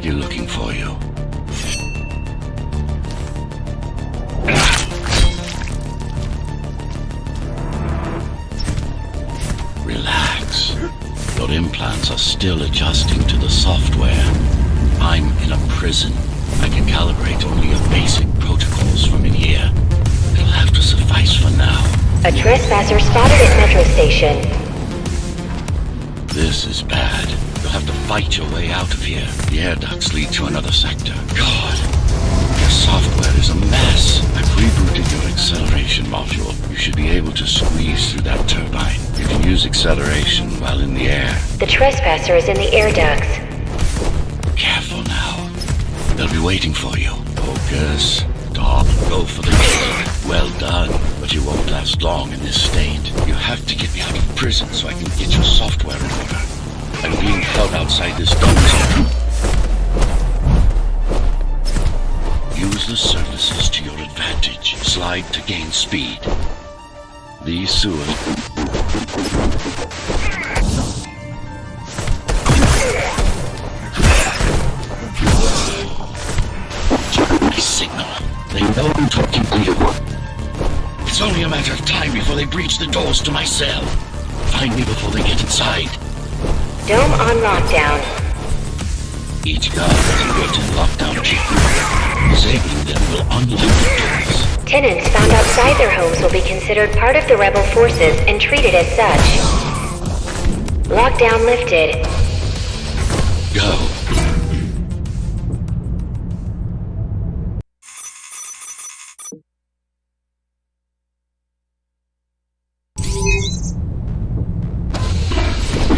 already looking for you. Relax. Your implants are still adjusting to the software. I'm in a prison. I can calibrate only your basic protocols from in here. It'll have to suffice for now. A trespasser spotted at Metro Station. This is bad. You'll have to fight your way out of here. The air ducts lead to another sector. God, your software is a mess. I've rebooted your acceleration module. You should be able to squeeze through that turbine. You can use acceleration while in the air. The trespasser is in the air ducts. Careful now. They'll be waiting for you. Focus. Stop. Go for the kill. Well done. But you won't last long in this state. You have to get me out of prison so I can get your software in order. I'm being held outside this dump zone. Use the surfaces to your advantage. Slide to gain speed. These sewers... My signal. They know I'm talking to you. It's only a matter of time before they breach the doors to my cell. Find me before they get inside. Dome on lockdown. Each guard has a built-in lockdown chip. Disabling them will unlock the doors. Tenants found outside their homes will be considered part of the rebel forces and treated as such. Lockdown lifted. Go.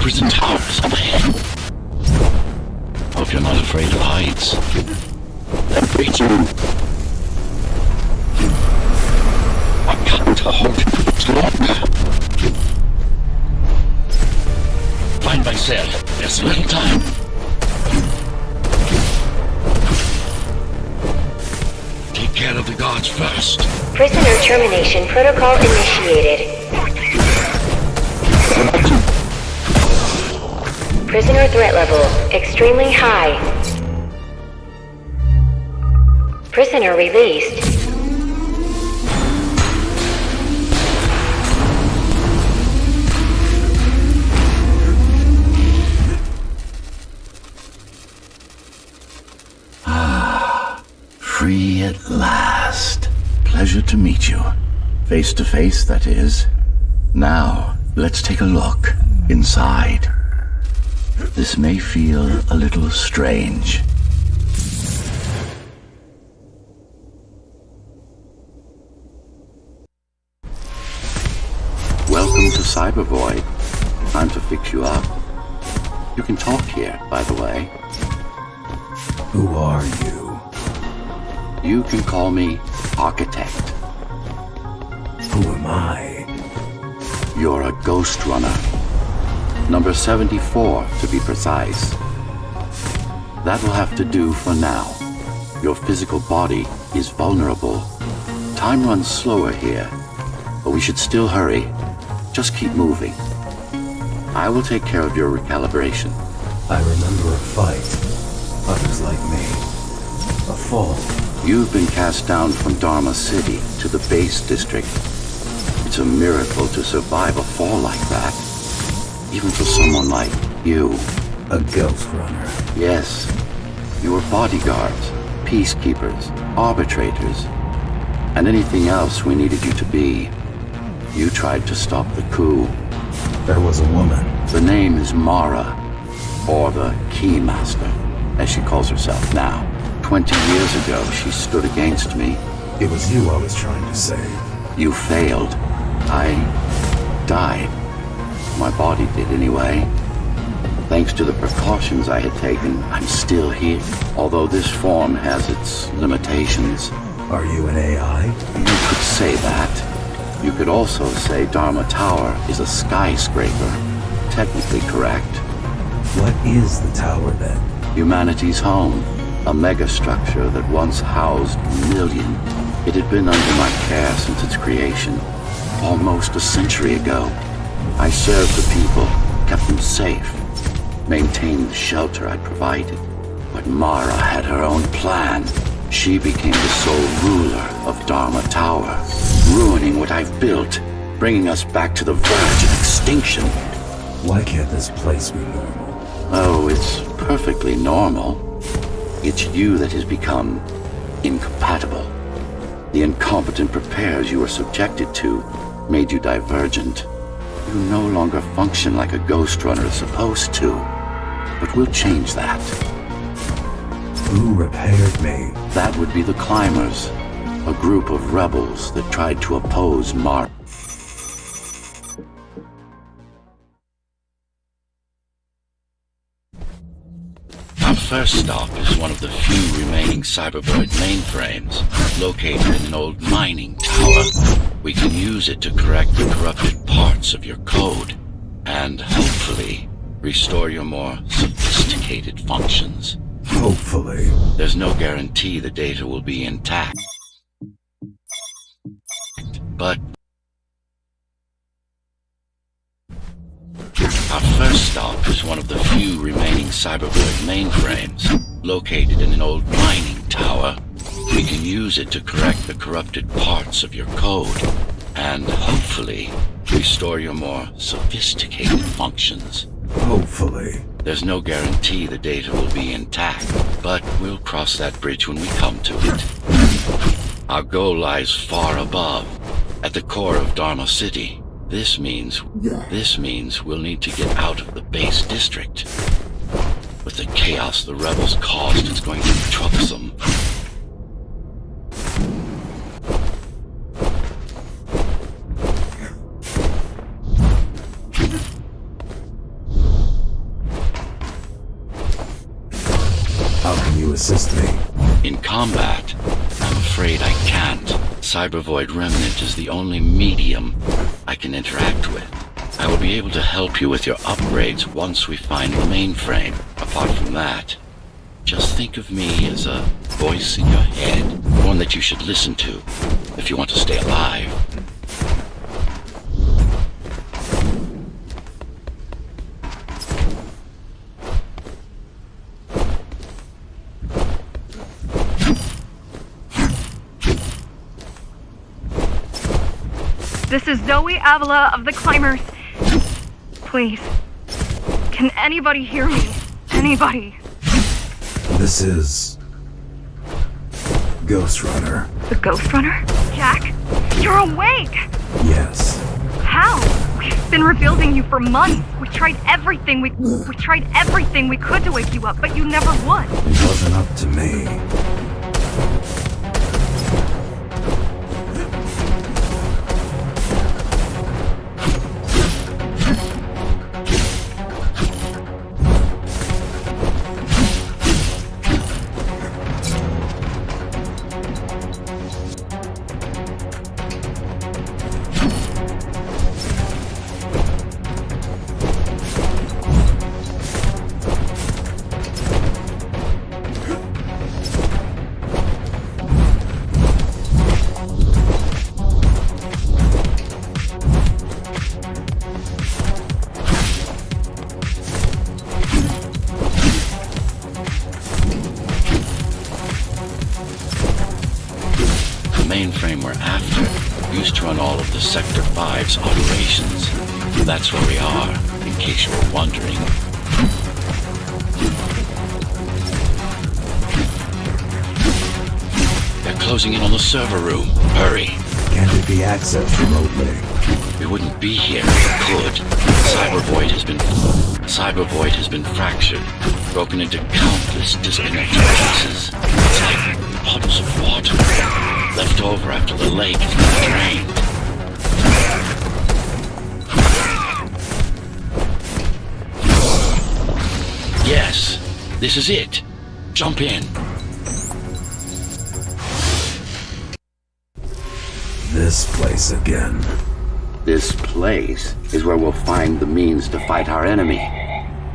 Prison towers up ahead. Hope you're not afraid of heights. That breach room. I can't hold it much longer. Find my cell. There's little time. Take care of the guards first. Prisoner termination protocol initiated. Prisoner threat level extremely high. Prisoner released. Free at last. Pleasure to meet you. Face to face, that is. Now, let's take a look inside. This may feel a little strange. Welcome to Cybervoid. Time to fix you up. You can talk here, by the way. Who are you? You can call me Architect. Who am I? You're a ghost runner. Number 74, to be precise. That'll have to do for now. Your physical body is vulnerable. Time runs slower here, but we should still hurry. Just keep moving. I will take care of your recalibration. I remember a fight. Others like me. A fall. You've been cast down from Dharma City to the base district. It's a miracle to survive a fall like that. Even for someone like you. A ghost runner. Yes. You were bodyguards, peacekeepers, arbitrators, and anything else we needed you to be. You tried to stop the coup. There was a woman. The name is Mara, or the Keymaster, as she calls herself now. 20 years ago, she stood against me. It was you I was trying to save. You failed. I died. My body did anyway. Thanks to the precautions I had taken, I'm still here. Although this form has its limitations. Are you an AI? You could say that. You could also say Dharma Tower is a skyscraper. Technically correct. What is the tower then? Humanity's home. A megastructure that once housed millions. It had been under my care since its creation. Almost a century ago. I served the people, kept them safe, maintained the shelter I provided. But Mara had her own plan. She became the sole ruler of Dharma Tower, ruining what I've built, bringing us back to the verge of extinction. Why can't this place be normal? Oh, it's perfectly normal. It's you that has become incompatible. The incompetent repairs you were subjected to made you divergent. You no longer function like a ghost runner is supposed to. But we'll change that. Who repaired me? That would be the Climbers, a group of rebels that tried to oppose Mara. Our first stop is one of the few remaining cybervoid mainframes, located in an old mining tower. We can use it to correct the corrupted parts of your code, and hopefully restore your more sophisticated functions. Hopefully. There's no guarantee the data will be intact, but our first stop is one of the few remaining cybervoid mainframes, located in an old mining tower. We can use it to correct the corrupted parts of your code, and hopefully restore your more sophisticated functions. Hopefully. There's no guarantee the data will be intact, but we'll cross that bridge when we come to it. Our goal lies far above, at the core of Dharma City. This means we'll need to get out of the base district. With the chaos the rebels caused, it's going to be troublesome. How can you assist me? In combat, I'm afraid I can't. Cybervoid Remnant is the only medium I can interact with. I will be able to help you with your upgrades once we find the mainframe. Apart from that, just think of me as a voice in your head, one that you should listen to if you want to stay alive. This is Zoe Avila of the Climbers. Please, can anybody hear me? Anybody? This is... Ghost Runner. The Ghost Runner? Jack? You're awake! Yes. How? We've been rebuilding you for months. We tried everything we could to wake you up, but you never would. It wasn't up to me. Mainframe we're after used to run all of the Sector 5's operations. That's where we are, in case you were wondering. They're closing in on the server room. Hurry. Can't it be accessed remotely? We wouldn't be here if we could. Cybervoid has been fractured, broken into countless disconnected pieces. It's like puddles of water left over after the lake has been drained. Yes, this is it. Jump in. This place again. This place is where we'll find the means to fight our enemy.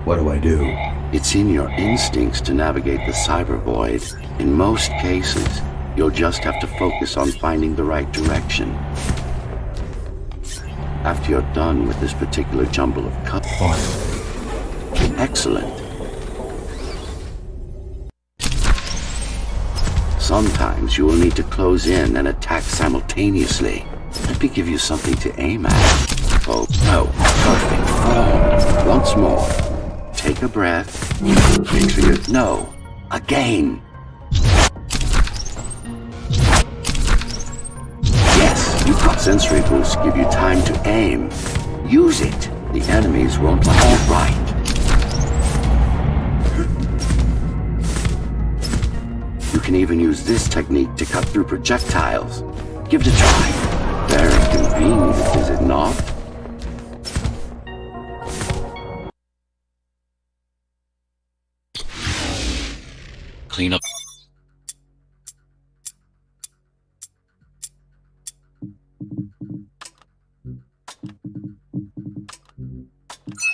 What do I do? It's in your instincts to navigate the cyber void. In most cases, you'll just have to focus on finding the right direction. After you're done with this particular jumble of cuts. Finally. Excellent. Sometimes you will need to close in and attack simultaneously. Let me give you something to aim at. Oh, no. Perfect. Oh, once more. Take a breath. Make sure you... No. Again. Yes, you've got sensory boosts give you time to aim. Use it. The enemies won't... All right. You can even use this technique to cut through projectiles. Give it a try. Very convenient, is it not? Clean up.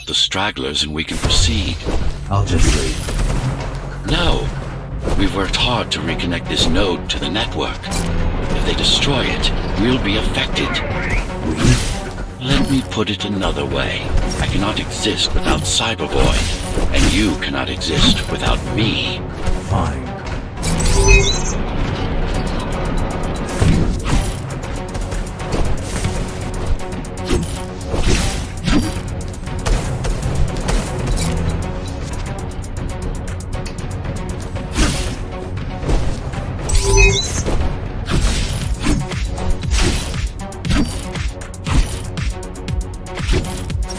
The stragglers and we can proceed. I'll just leave. No. We've worked hard to reconnect this node to the network. If they destroy it, we'll be affected. Let me put it another way. I cannot exist without Cyberboy, and you cannot exist without me. Fine.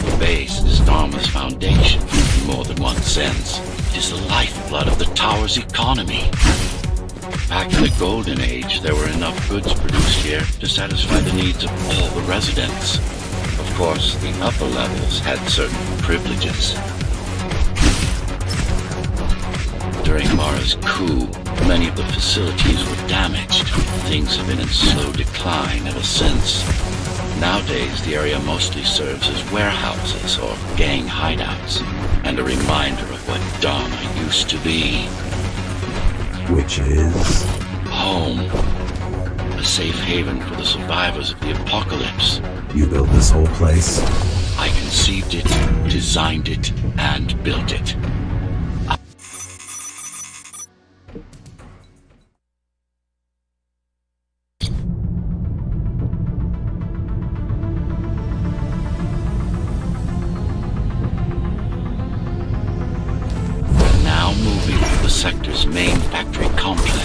The base is Dharma's foundation in more than one sense. It is the lifeblood of the tower's economy. Back in the Golden Age, there were enough goods produced here to satisfy the needs of all the residents. Of course, the upper levels had certain privileges. During Mara's coup, many of the facilities were damaged. Things have been in slow decline ever since. Nowadays, the area mostly serves as warehouses or gang hideouts, and a reminder of what Dharma used to be. Which is... Home. A safe haven for the survivors of the apocalypse. You built this whole place? I conceived it, designed it, and built it. Sector's main factory complex.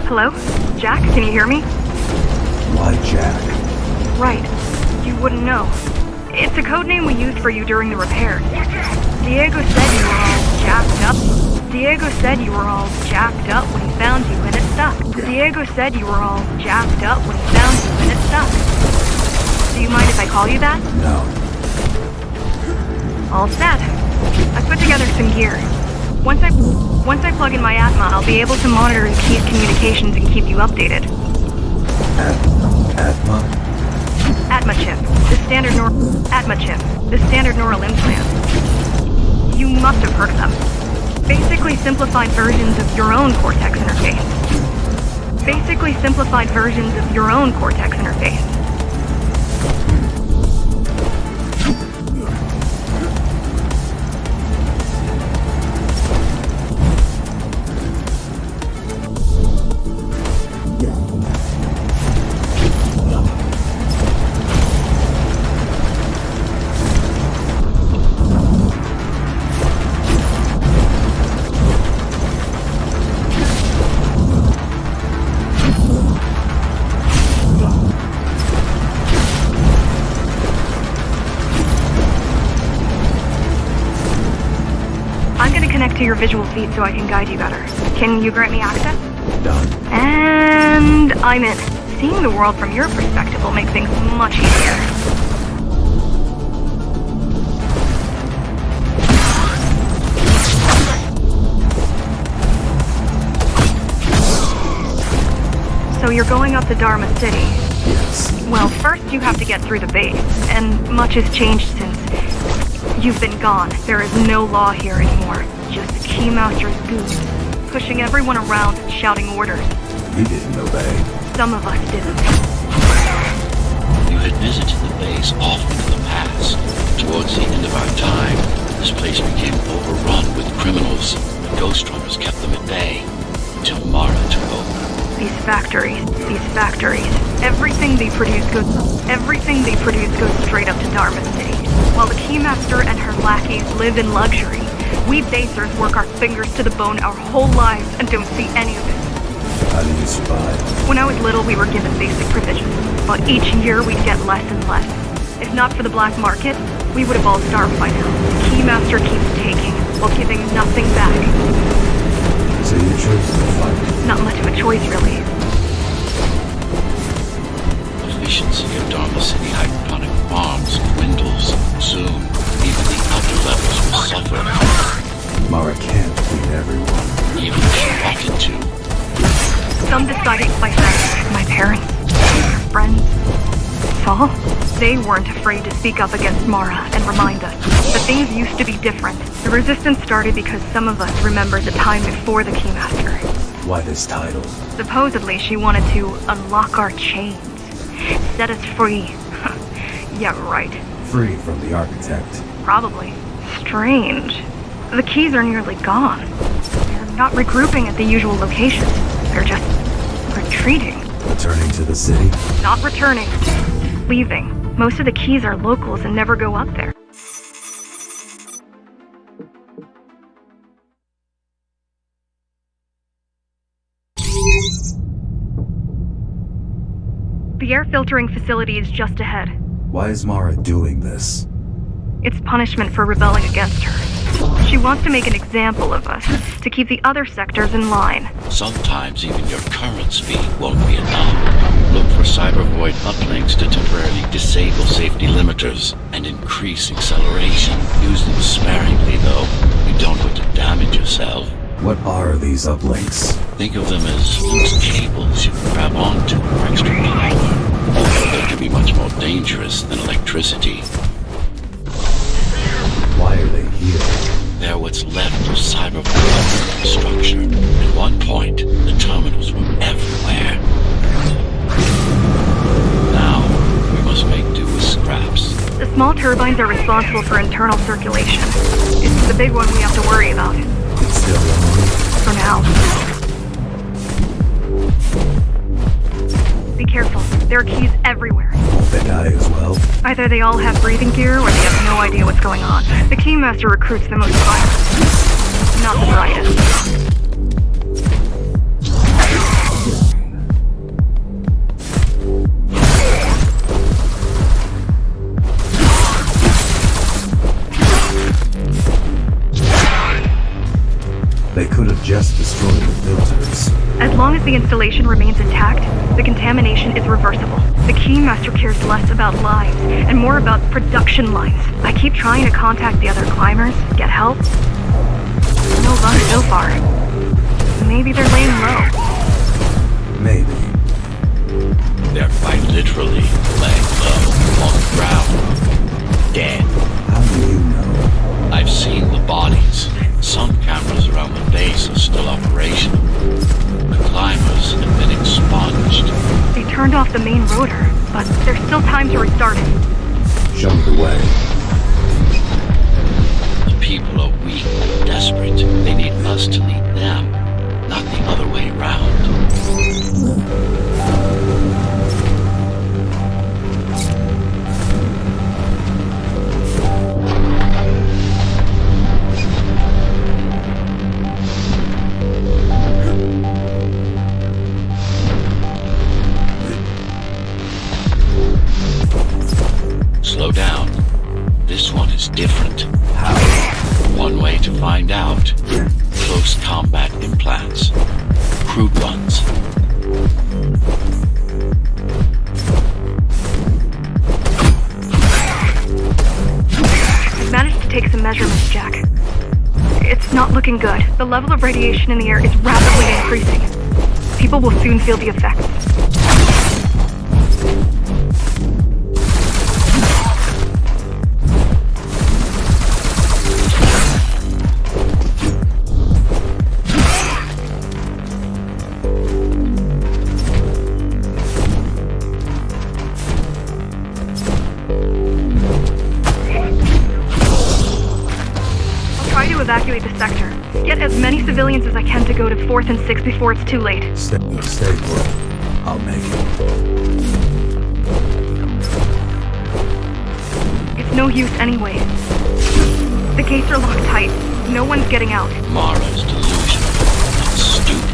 Hello? Jack, can you hear me? Why Jack? Right. You wouldn't know. It's a code name we used for you during the repairs. Diego said you were all jacked up. Diego said you were all jacked up when he found you and it stuck. Diego said you were all jacked up when he found you and it stuck. Do you mind if I call you that? No. All set. I put together some gear. Once I plug in my Atma, I'll be able to monitor and keep communications and keep you updated. Atma? Atma chip. The standard neural implant. You must have heard of them. Basically simplified versions of your own Cortex interface. To your visual feed so I can guide you better. Can you grant me access? Done. And I'm in. Seeing the world from your perspective will make things much easier. So you're going up to Dharma City? Yes. Well, first you have to get through the base, and much has changed since you've been gone. There is no law here anymore. Just Keymaster's goons, pushing everyone around and shouting orders. You didn't obey. Some of us didn't. You had visited the base often in the factories. These factories. Everything they produce goes straight up to Dharma City. While the Keymaster and her lackeys live in luxury, we basers work our fingers to the bone our whole lives and don't see any of it. How do you survive? When I was little, we were given basic provisions, but each year we'd get less and less. If not for the black market, we would have all starved by now. The Keymaster keeps taking, while giving nothing back. So you chose to fight? Not much of a choice, really. Efficiency of Dharma City hydroponic farms dwindles. Soon, even the upper levels will suffer. Mara can't feed everyone. Even if she wanted to. Some decided by them, my parents, friends, Saul. They weren't afraid to speak up against Mara and remind us that things used to be different. The resistance started because some of us remembered the time before the Keymaster. Why this title? Supposedly, she wanted to unlock our chains, set us free. Yeah, right. Free from the architect. Probably. Strange. The keys are nearly gone. They're not regrouping at the usual locations. They're just retreating. Returning to the city? Not returning. Leaving. Most of the keys are locals and never go up there. The air filtering facility is just ahead. Why is Mara doing this? It's punishment for rebelling against her. She wants to make an example of us, to keep the other sectors in line. Sometimes even your current speed won't be enough. Look for cyber void uplinks to temporarily disable safety limiters and increase acceleration. Use them sparingly though. You don't want to damage yourself. What are these uplinks? Think of them as loose cables you can grab onto for extra power. Although they can be much more dangerous than electricity. Why are they here? They're what's left of cyber infrastructure. At one point, the terminals were everywhere. Now, we must make do with scraps. The small turbines are responsible for internal circulation. It's the big one we have to worry about. It's still on. For now. Be careful. There are keys everywhere. Won't they die as well? Either they all have breathing gear or they have no idea what's going on. The Keymaster recruits the most violent. Not the brightest. They could have just destroyed the filters. As long as the installation remains intact, the contamination is reversible. The Keymaster cares less about lives and more about production lines. I keep trying to contact the other climbers, get help. No luck so far. Maybe they're laying low. Maybe. They're quite literally laying low on the ground. Dead. How do you know? I've seen the bodies. Some cameras around the base are still operational. The climbers have been expunged. They turned off the main rotor, but there's still time to restart it. Show me the way. The people are weak and desperate. They need us to lead them, not the other way around. Slow down. This one is different. How? One way to find out. Close combat implants. Crude ones. I've managed to take some measurements, Jack. It's not looking good. The level of radiation in the air is rapidly increasing. People will soon feel the effects. Evacuate the sector. Get as many civilians as I can to go to 4th and 6th before it's too late. Stay put. I'll make it. It's no use anyway. The gates are locked tight. No one's getting out. Mara's delusional, not stupid.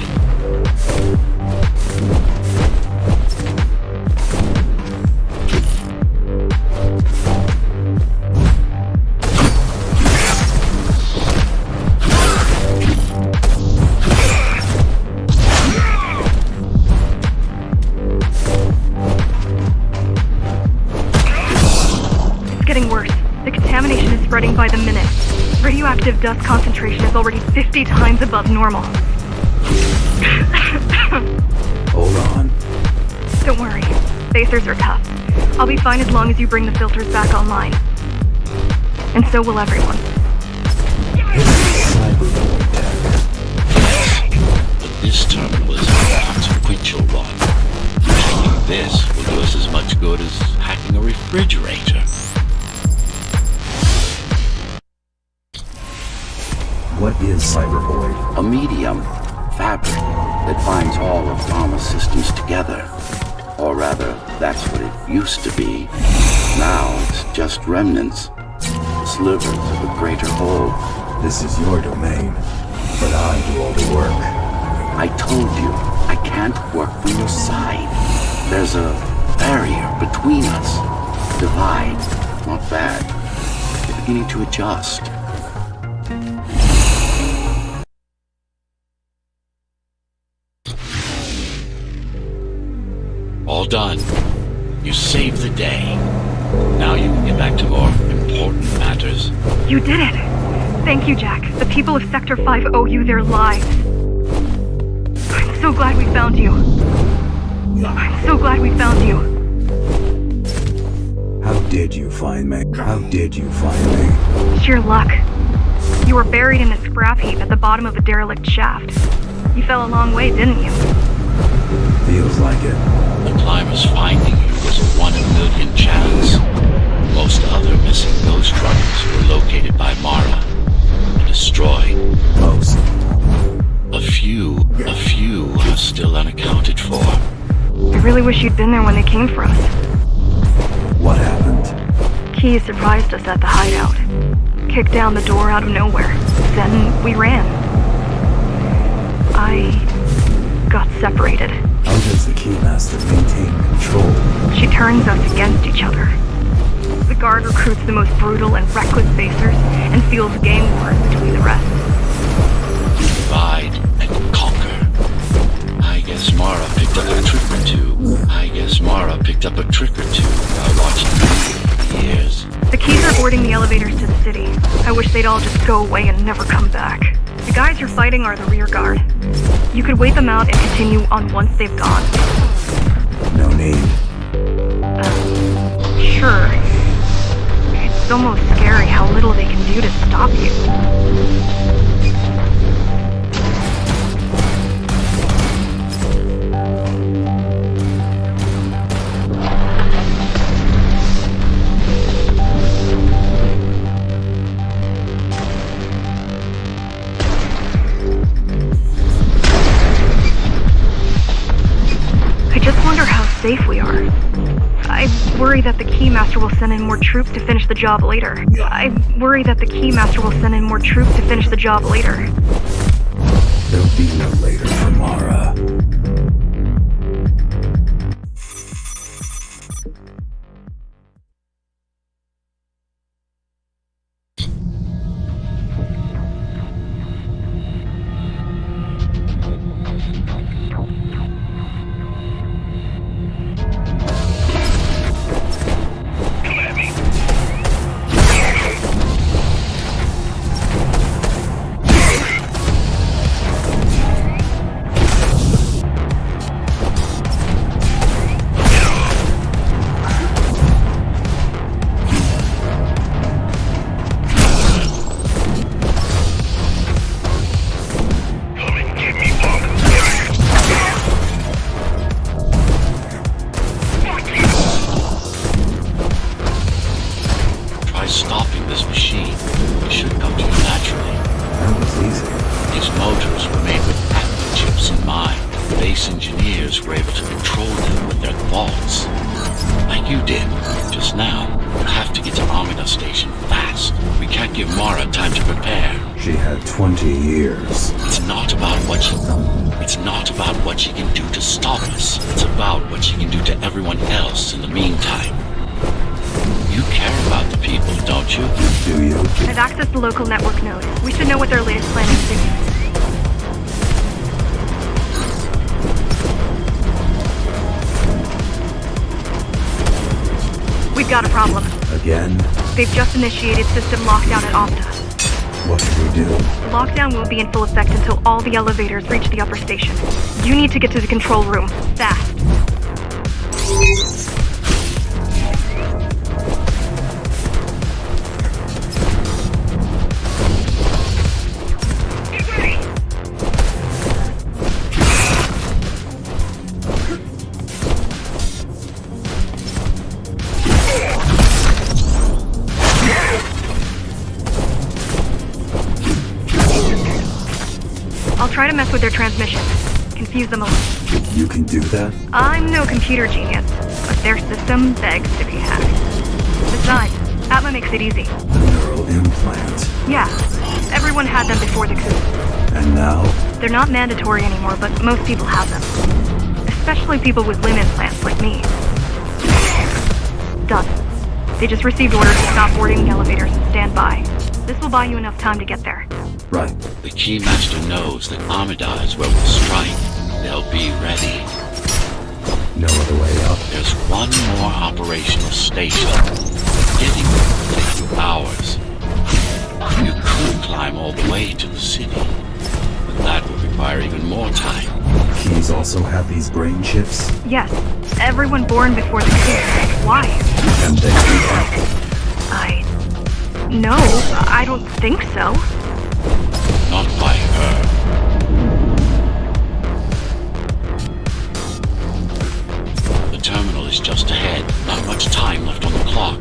It's getting worse. The contamination is spreading by the minute. Radioactive dust concentration is already 50 times above normal. Hold on. Don't worry. Spacers are tough. I'll be fine as long as you bring the filters back online. And so will everyone. But this terminal is a consequential one. Hacking this will do us as much good as hacking a refrigerator. What is Cybervoid? A medium, fabric, that binds all of Dharma's systems together. Or rather, that's what it used to be. Now it's just remnants, slivers of a greater whole. This is your domain, but I do all the work. I told you, I can't work from your side. There's a barrier between us. Divide. Not bad. You're beginning to adjust. All done. You saved the day. Now you can get back to more important matters. You did it! Thank you, Jack. The people of Sector 5 owe you their lives. I'm so glad we found you. I'm so glad we found you. How did you find me? How did you find me? Sheer luck. You were buried in a scrap heap at the bottom of a derelict shaft. You fell a long way, didn't you? Feels like it. The climber's finding you was a 1 in a million chance. Most other missing ghost runners were located by Mara and destroyed. Most. A few are still unaccounted for. I really wish you'd been there when they came for us. What happened? Key surprised us at the hideout. Kicked down the door out of nowhere. Then we ran. I got separated. How does the Keymaster maintain control? She turns us against each other. The guard recruits the most brutal and reckless facers and fuels gang wars between the rest. Divide and conquer. I guess Mara picked up a trick or two while watching me for years. The keys are boarding the elevators to the city. I wish they'd all just go away and never come back. The guys you're fighting are the rear guard. You could wait them out and continue on once they've gone. No need. Sure. It's almost scary how little they can do to stop you. I just wonder how safe we are. I worry that the Keymaster will send in more troops to finish the job later. There'll be no later for Mara. Stopping this machine. It should come to you naturally. That was easy. These motors were made with active chips in mind. Base engineers were able to control them with their thoughts. Like you did, just now. You have to get to Amida Station fast. We can't give Mara time to prepare. She had 20 years. It's not about what she can do to stop us. It's about what she can do to everyone else in the meantime. You care about the people, don't you? Do you? I've accessed the local network node. We should know what their latest plan is soon. We've got a problem. Again? They've just initiated system lockdown at Opta. What can we do? The lockdown will be in full effect until all the elevators reach the upper station. You need to get to the control room. Fast. I'll try to mess with their transmission. Confuse them a little. You can do that? I'm no computer genius, but their system begs to be hacked. Besides, Atma makes it easy. A neural implant. Yeah, everyone had them before the coup. And now? They're not mandatory anymore, but most people have them. Especially people with limb implants like me. Done. They just received orders to stop boarding the elevators and stand by. This will buy you enough time to get there. Right. The Keymaster knows that Amida is where we'll strike. They'll be ready. No other way up. There's one more operational station. Getting there will take you hours. You could climb all the way to the city, but that would require even more time. Keys also have these brain chips? Yes, everyone born before the coup. Why? And they can hack. No, I don't think so. Not by her. The terminal is just ahead. Not much time left on the clock.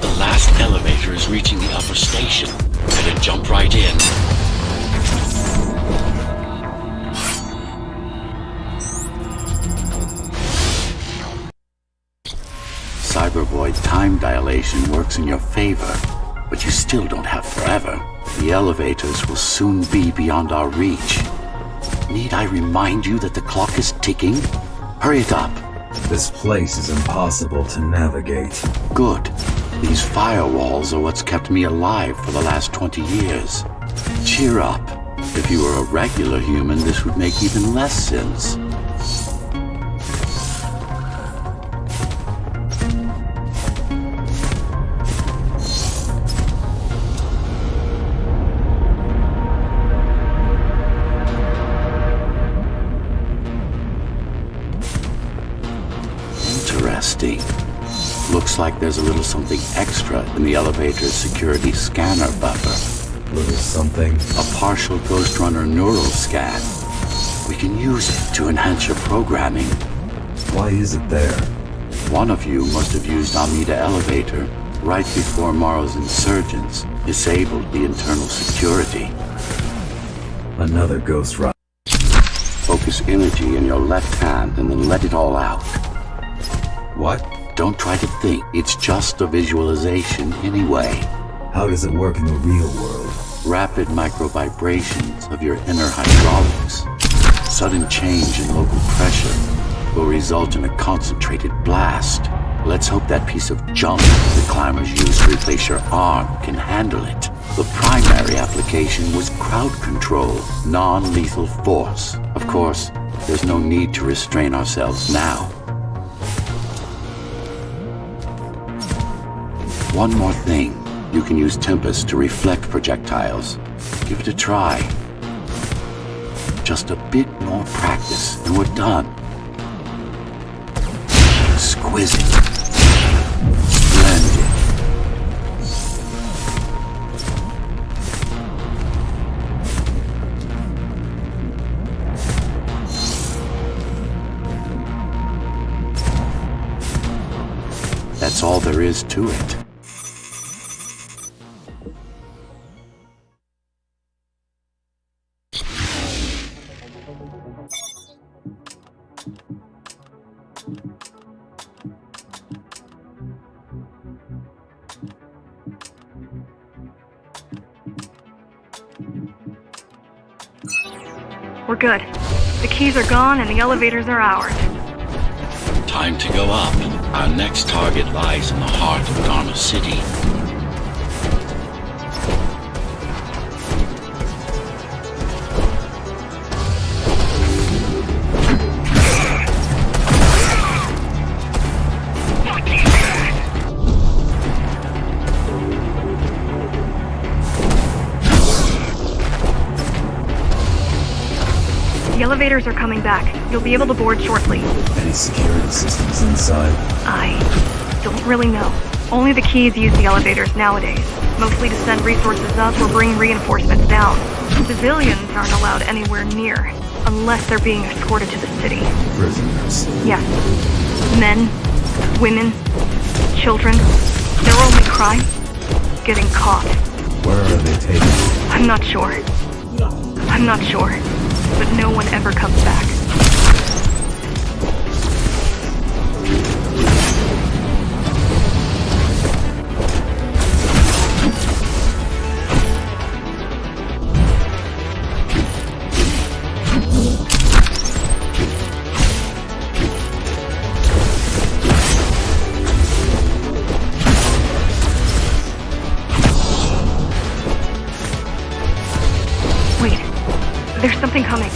The last elevator is reaching the upper station. Better jump right in. Cybervoid time dilation works in your favor, but you still don't have forever. The elevators will soon be beyond our reach. Need I remind you that the clock is ticking? Hurry it up. This place is impossible to navigate. Good. These firewalls are what's kept me alive for the last 20 years. Cheer up. If you were a regular human, this would make even less sense. Interesting. Looks like there's a little something extra in the elevator's security scanner buffer. Little something. A partial Ghost Runner neural scan. We can use it to enhance your programming. Why is it there? One of you must have used Amida Elevator right before Morrow's insurgents disabled the internal security. Another Ghost Runner. Focus energy in your left hand and then let it all out. What? Don't try to think. It's just a visualization anyway. How does it work in the real world? Rapid micro-vibrations of your inner hydraulics. Sudden change in local pressure will result in a concentrated blast. Let's hope that piece of junk the climbers used to replace your arm can handle it. The primary application was crowd control, non-lethal force. Of course, there's no need to restrain ourselves now. One more thing. You can use Tempest to reflect projectiles. Give it a try. Just a bit more practice and we're done. Exquisite. Splendid. That's all there is to it. We're good. The keys are gone and the elevators are ours. Time to go up. Our next target lies in the heart of Dharma City. The elevators are coming back. You'll be able to board shortly. Any security systems inside? I don't really know. Only the keys use the elevators nowadays, mostly to send resources up or bring reinforcements down. Civilians aren't allowed anywhere near, unless they're being escorted to the city. Prisoners. Yes. Men, women, children. Their only crime? Getting caught. Where are they taken? I'm not sure. But no one ever comes back. Wait. There's something coming.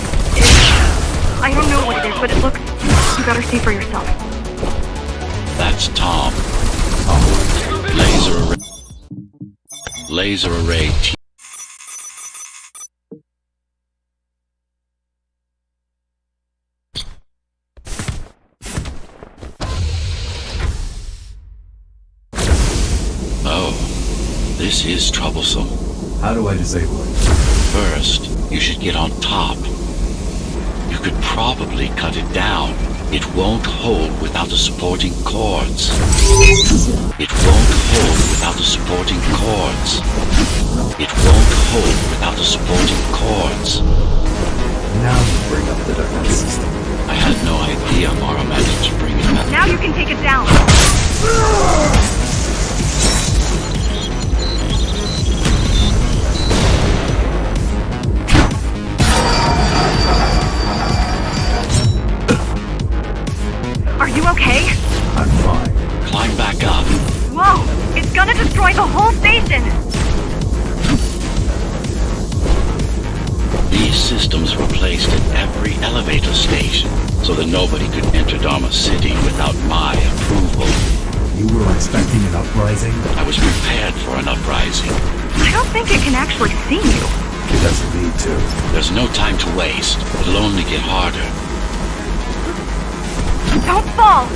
I don't know what it is, but it looks... You better see for yourself. That's Tom. Laser array. Oh, this is troublesome. How do I disable it? First, you should get on top. You could probably cut it down. It won't hold without the supporting cords. It won't hold without the supporting cords. It won't hold without the supporting cords. Now you bring up the defense system. I had no idea Mara managed to bring it up. Now you can take it down. Are you okay? I'm fine. Climb back up. Whoa! It's gonna destroy the whole station! These systems were placed at every elevator station so that nobody could enter Dharma City without my approval. You were expecting an uprising? I was prepared for an uprising. I don't think it can actually see you. It doesn't need to. There's no time to waste. It'll only get harder. Don't fall!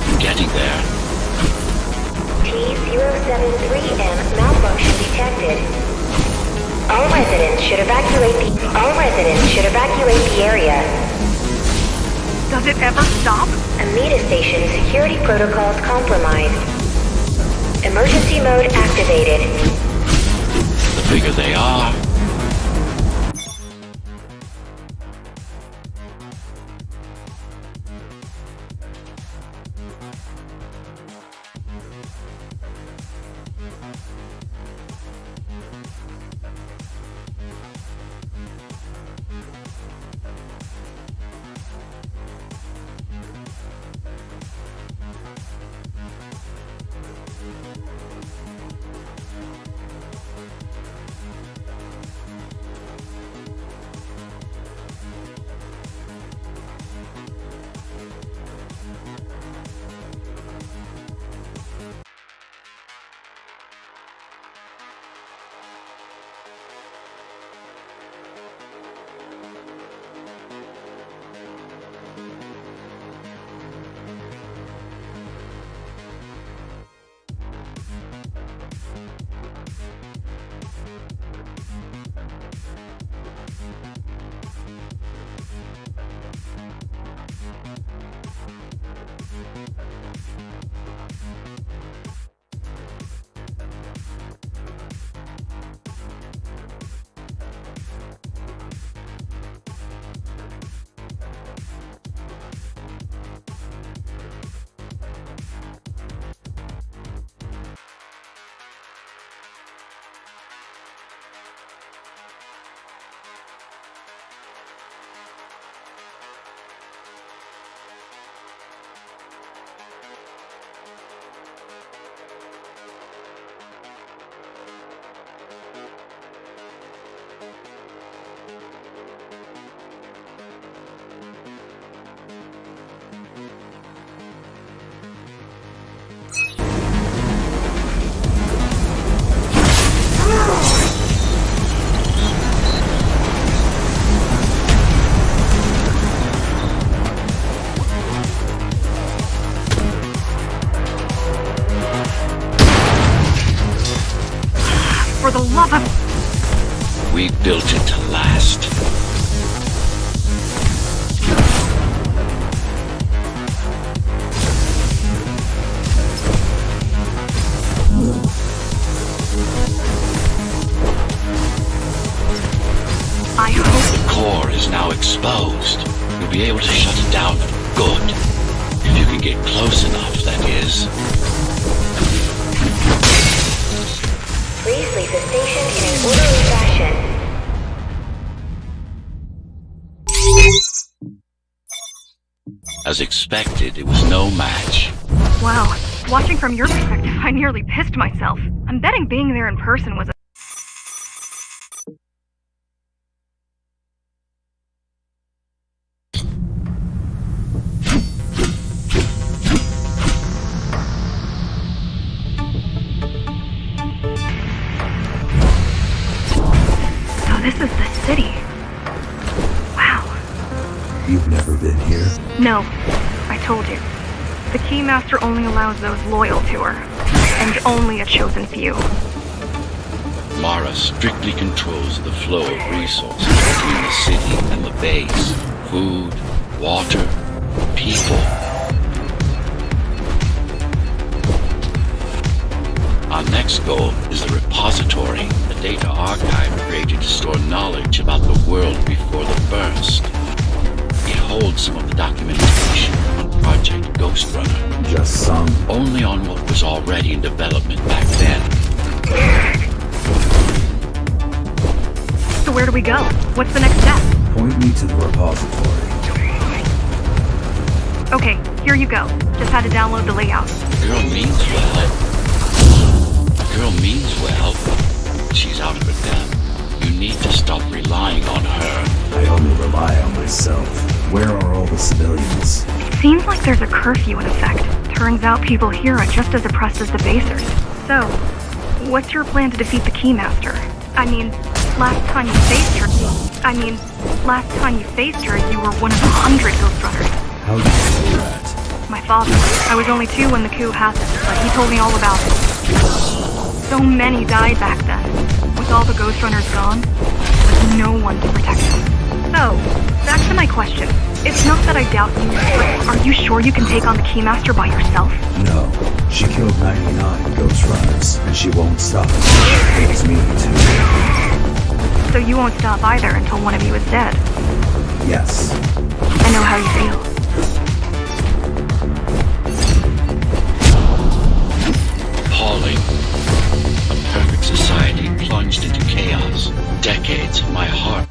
I'm getting there. T073M malfunction detected. All residents should evacuate the area. Does it ever stop? Amida Station security protocols compromised. Emergency mode activated. The bigger they are, For the love of... We built it to last. I hope... The core is now exposed. You'll be able to shut it down for good. If you can get close enough, that is. Please leave the station in an orderly fashion. As expected, it was no match. Wow. Watching from your perspective, I nearly pissed myself. I'm betting being there in person was a... So this is the city. Wow. You've never been here? No, I told you. The Keymaster only allows those loyal to her, and only a chosen few. Mara strictly controls the flow of resources between the city and the base. Food, water, people. Our next goal is the repository, a data archive created to store knowledge about the world before the burst. It holds some of the documentation on Project Ghost Runner. Just some. Only on what was already in development back then. So where do we go? What's the next step? Point me to the repository. Okay, here you go. Just had to download the layout. Girl means well. Girl means well. She's out of her depth. You need to stop relying on her. I only rely on myself. Where are all the civilians? Seems like there's a curfew in effect. Turns out people here are just as oppressed as the basers. So, what's your plan to defeat the Keymaster? Last time you faced her, you were one of 100 Ghost Runners. How did you know that? My father. I was only 2 when the coup happened, but he told me all about it. So many died back then. With all the Ghost Runners gone, there was no one to protect them. So, back to my question. It's not that I doubt you, but are you sure you can take on the Keymaster by yourself? No. She killed 99 Ghost Runners, and she won't stop. It was me, too. So you won't stop either until one of you is dead. Yes. I know how you feel. Appalling. A perfect society plunged into chaos. Decades of my heart.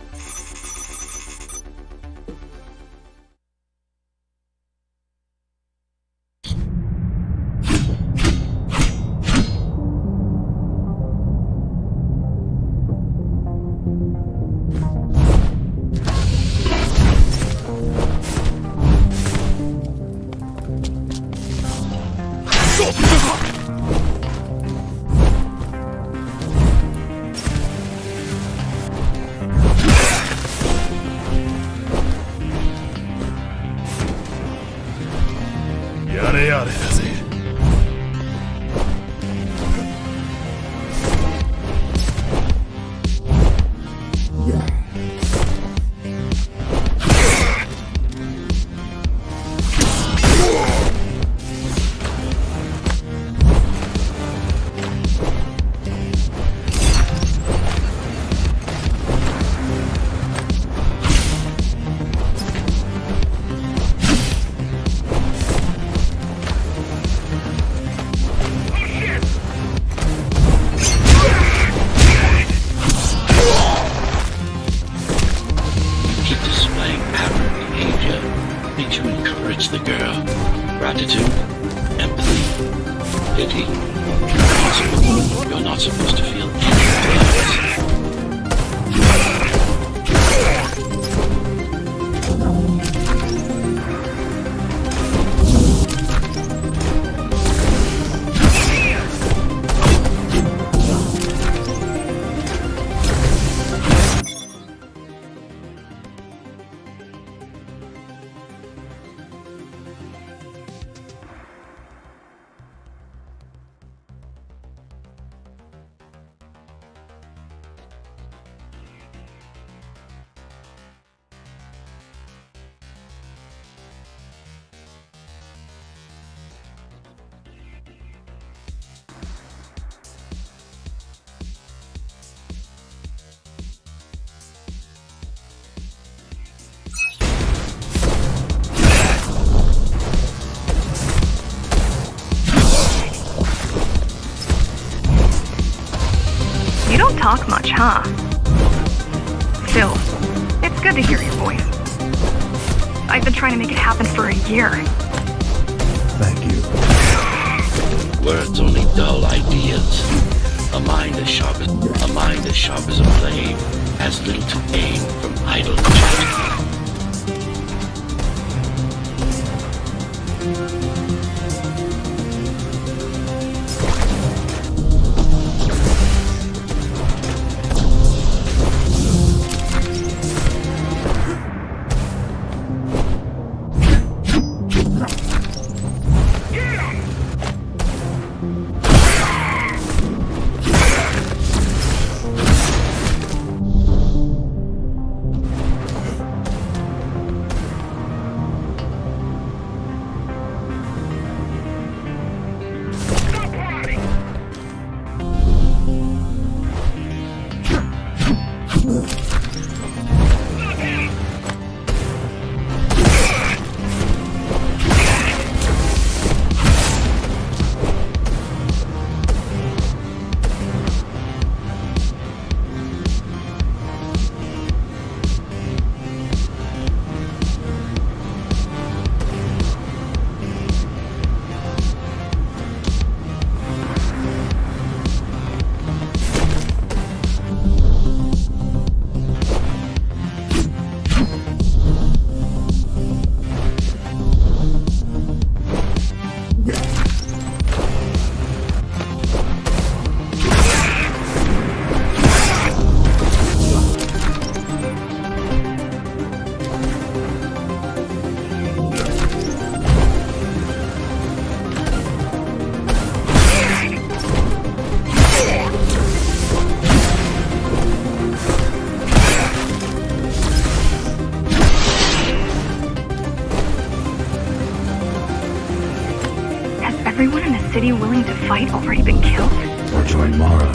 talk much, huh? Still, it's good to hear your voice. I've been trying to make it happen for a year. Thank you. Words only dull ideas. A mind as sharp as a blade has little to gain from idle chat. Everyone in the city willing to fight already been killed? Or join Mara.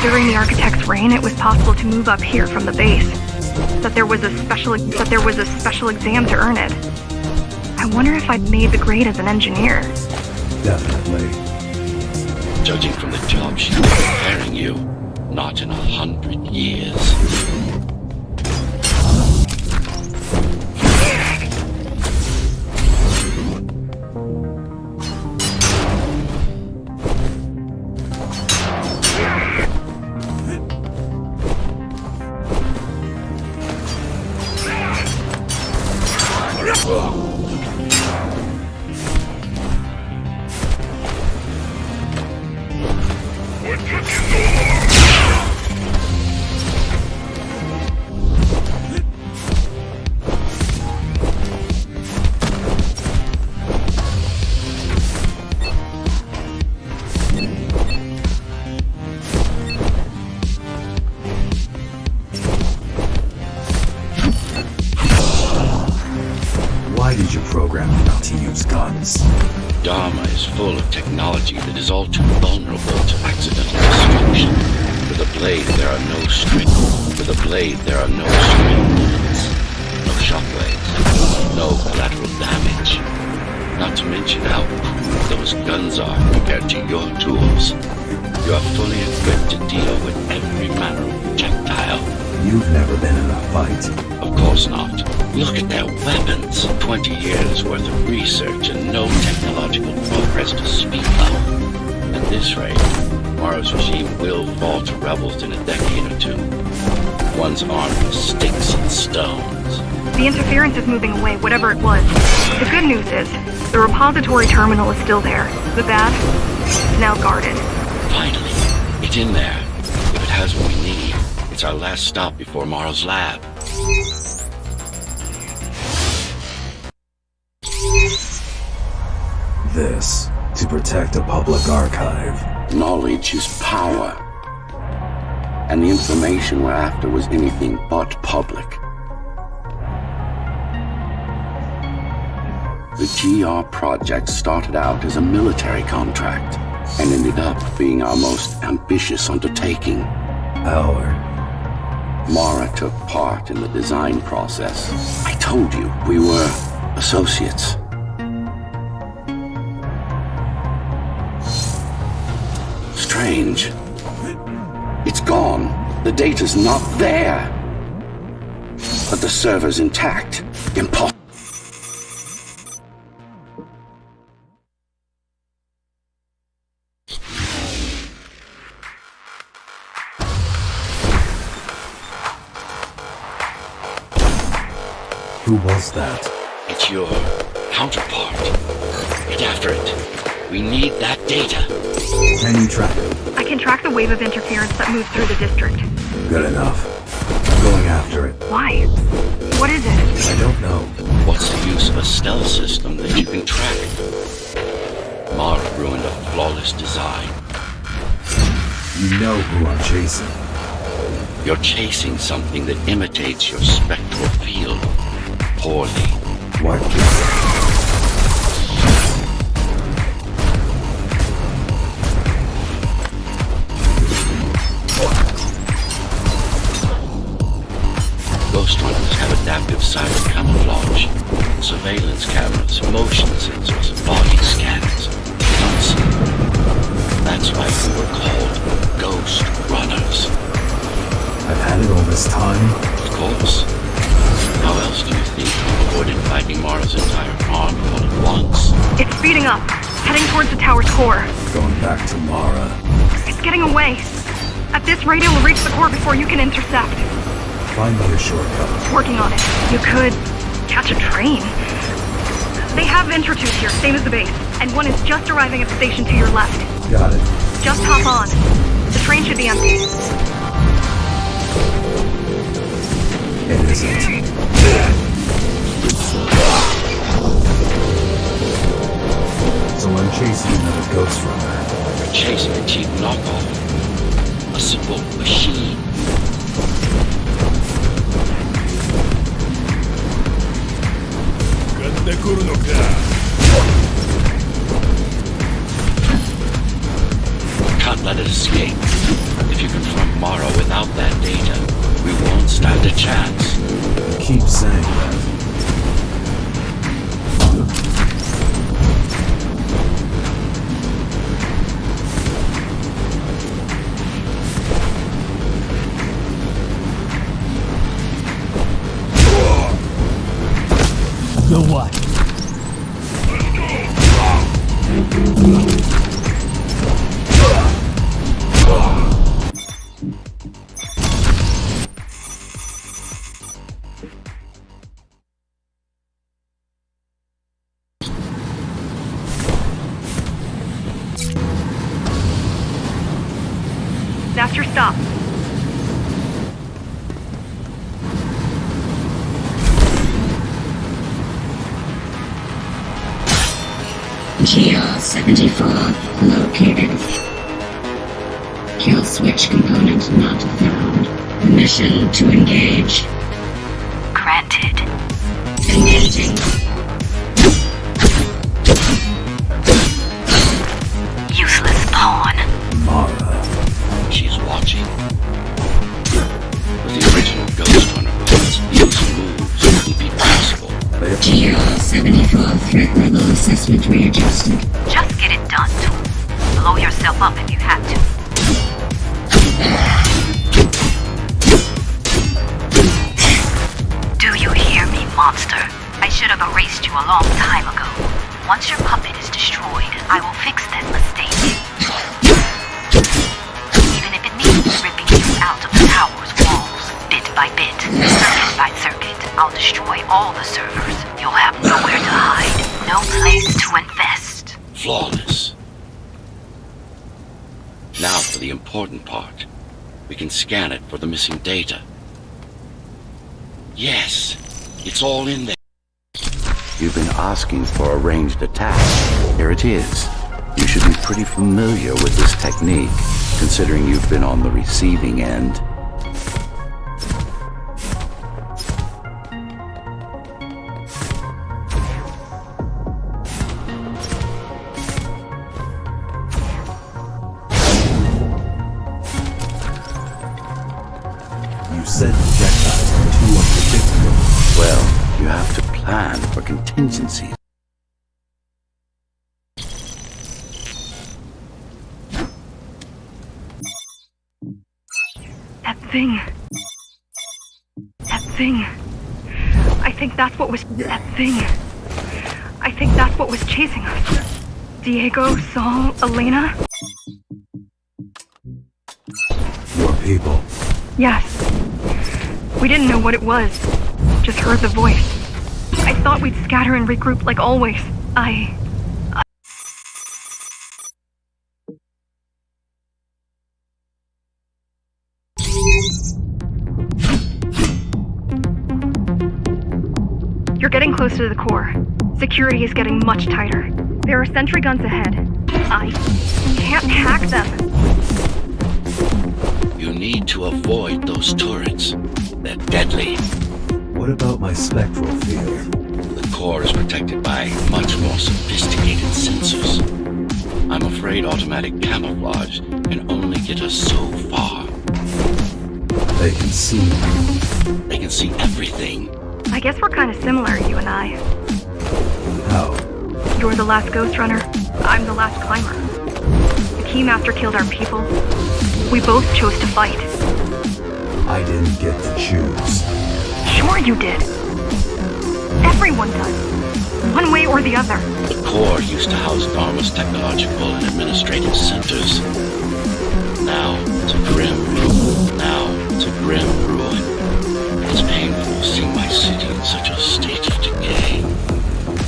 During the architect's reign, it was possible to move up here from the base. That there was a special exam to earn it. I wonder if I'd made the grade as an engineer. Definitely. Judging from the job she's preparing you, not in 100 years. Why did you program me not to use guns? Dharma is full of technology that is all too vulnerable to accidental destruction. With a blade, there are no strings. With a blade, there are no string bullets, no shockwaves, no collateral damage. Not to mention how crude those guns are compared to your tools. You are fully equipped to deal with every manner of projectile. You've never been in a fight. Of course not. Look at their weapons. 20 years worth of research and no technological progress to speak of. At this rate, Mara's regime will fall to rebels in a decade or two. One's armed with sticks and stones. The interference is moving away, whatever it was. The good news is, the repository terminal is still there. The bad? It's now guarded. Finally, it's in there. If it has what we need, it's our last stop before Mara's lab. This, to protect a public archive. Knowledge is power. And the information we're after was anything but public. The GR project started out as a military contract and ended up being our most ambitious undertaking. Mara took part in the design process. I told you, we were associates. Strange. It's gone. The data's not there. But the server's intact. Impossible. Who was that? It's your counterpart. Get after it. We need that data. Can you track it? I can track the wave of interference that moves through the district. Good enough. I'm going after it. Why? What is it? I don't know. What's the use of a stealth system that you can track? Mara ruined a flawless design. You know who I'm chasing. You're chasing something that imitates your spectral field. Poorly. What is it? Ghost runners have adaptive cyber camouflage, surveillance cameras, motion sensors, and body scanners. That's why we were called Ghost Runners. I've had it all this time. Of course. How else do you think we avoided fighting Mara's entire army all at once? It's speeding up, heading towards the tower's core. Going back to Mara. It's getting away. At this rate, it will reach the core before you can intercept. Find me a shortcut. Working on it. You could catch a train. They have Intratubes here, same as the base. And one is just arriving at the station to your left. Got it. Just hop on. The train should be empty. It isn't. So I'm chasing another ghost runner. You're chasing a cheap knockoff. A simple machine. Can't let it escape. If you confront Mara without that data, we won't stand a chance. Keep saying that. The what? That's your stop. GR-74 located. Kill switch component not found. Permission to engage. Granted. Engaging. Useless pawn. Mara. She's watching. With the original Ghost Runner bullets, these moves wouldn't be possible. GR-74 threat level assessment readjusted. Just get it done, Tool. Blow yourself up if you have to. Do you hear me, monster? I should have erased you a long time ago. Once your puppet is destroyed, I will fix that mistake. all the servers, you'll have nowhere to hide, no place to invest. Flawless. Now for the important part. We can scan it for the missing data. Yes, it's all in there. You've been asking for a ranged attack. Here it is. You should be pretty familiar with this technique, considering you've been on the receiving end. You said projectiles are too unpredictable. Well, you have to plan for contingencies. That thing. I think that's what was... That thing. I think that's what was chasing us. Diego, Saul, Elena? Your people. Yes. We didn't know what it was. Just heard the voice. I thought we'd scatter and regroup like always. You're getting close to the core. Security is getting much tighter. There are sentry guns ahead. I can't hack them. You need to avoid those turrets. They're deadly. What about my spectral field? The core is protected by much more sophisticated sensors. I'm afraid automatic camouflage can only get us so far. They can see me. They can see everything. I guess we're kind of similar, you and I. How? You're the last Ghost Runner. I'm the last climber. The Keymaster killed our people. We both chose to fight. I didn't get to choose. Sure you did. Everyone does. One way or the other. The core used to house Dharma's technological and administrative centers. Now it's a grim ruin. It's painful seeing my city in such a state of decay.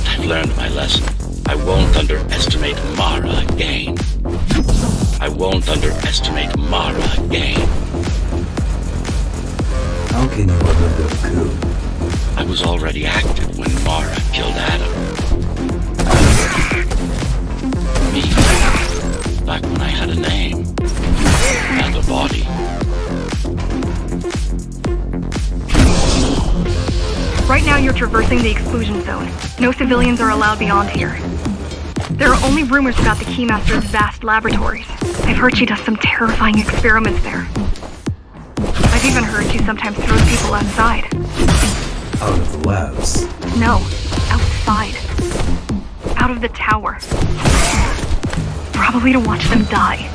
I've learned my lesson. I won't underestimate Mara again. How can you remember the coup? I was already active when Mara killed Adam. Me. Back when I had a name. And a body. Right now you're traversing the exclusion zone. No civilians are allowed beyond here. There are only rumors about the Keymaster's vast laboratories. I've heard she does some terrifying experiments there. I've even heard she sometimes throws people outside. Out of the labs? No, outside. Out of the tower. Probably to watch them die.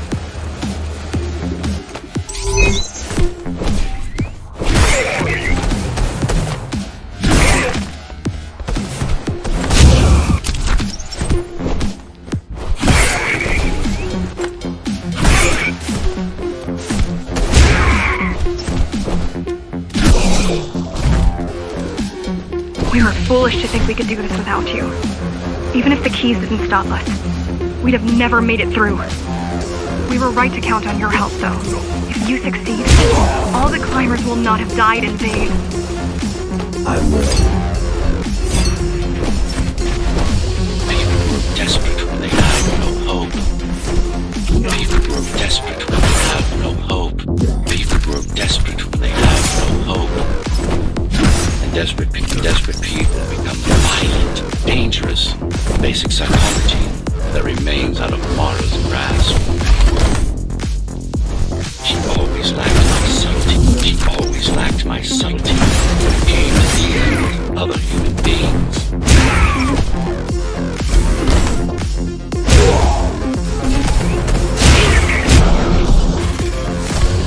We were foolish to think we could do this without you. Even if the keys didn't stop us, we'd have never made it through. We were right to count on your help, though. If you succeed, all the climbers will not have died in vain. I will. People were desperate when they had no hope. People were desperate when they had no hope. People were desperate when they had no hope. And desperate people become violent, dangerous. Basic psychology that remains out of Mara's grasp. She always lacked my subtlety when it came to dealing with other human beings.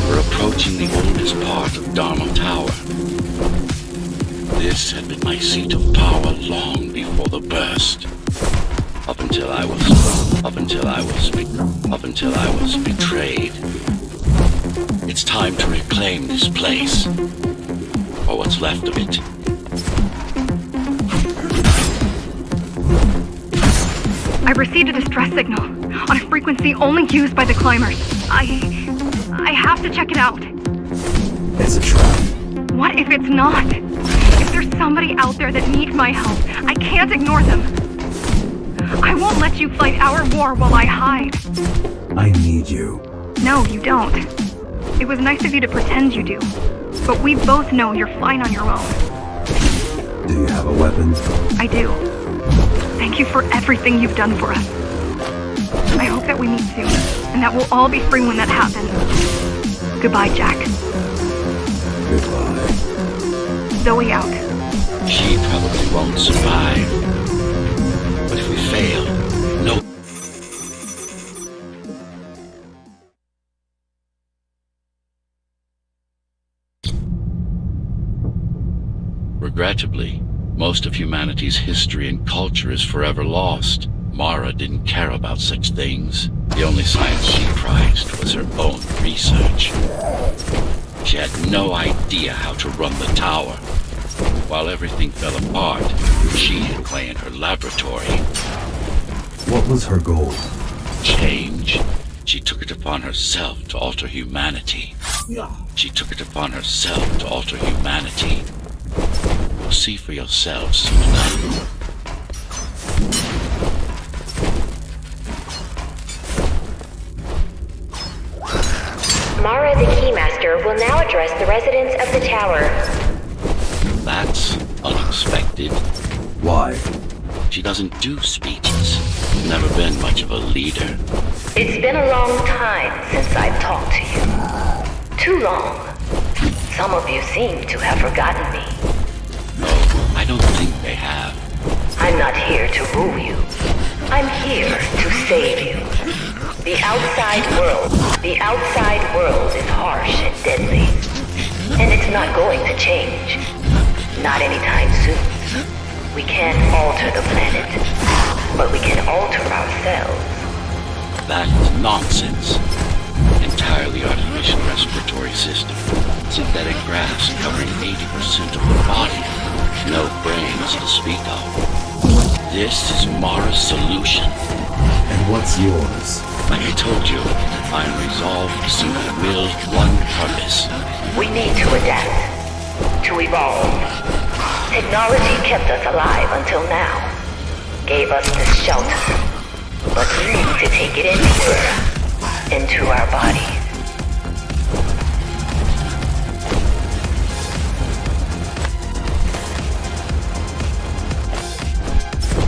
We're approaching the oldest part of Dharma Tower. This had been my seat of power long before the burst. Up until I was betrayed. It's time to reclaim this place, or what's left of it. I received a distress signal on a frequency only used by the climbers. I have to check it out. It's a trap. What if it's not? If there's somebody out there that needs my help, I can't ignore them. I won't let you fight our war while I hide. I need you. No, you don't. It was nice of you to pretend you do. But we both know you're fine on your own. Do you have a weapon? I do. Thank you for everything you've done for us. I hope that we meet soon, and that we'll all be free when that happens. Goodbye, Jack. Goodbye. Zoe out. She probably won't survive. But if we fail, no. Regrettably, most of humanity's history and culture is forever lost. Mara didn't care about such things. The only science she prized was her own research. She had no idea how to run the tower. While everything fell apart, she hid away in her laboratory. What was her goal? Change. She took it upon herself to alter humanity. She took it upon herself to alter humanity. You'll see for yourselves soon enough. Mara the Keymaster will now address the residents of the tower. That's unexpected. Why? She doesn't do speeches. Never been much of a leader. It's been a long time since I've talked to you. Too long. Some of you seem to have forgotten me. No, I don't think they have. I'm not here to rule you. I'm here to save you. The outside world is harsh and deadly. And it's not going to change. Not anytime soon. We can't alter the planet, but we can alter ourselves. That is nonsense. Entirely artificial respiratory system. Synthetic grass covering 80% of the body. No brains to speak of. This is Mara's solution. And what's yours? Like I told you, I am resolved, single-willed, one purpose. We need to adapt. To evolve. Technology kept us alive until now. Gave us this shelter. But we need to take it in deeper. Into our bodies.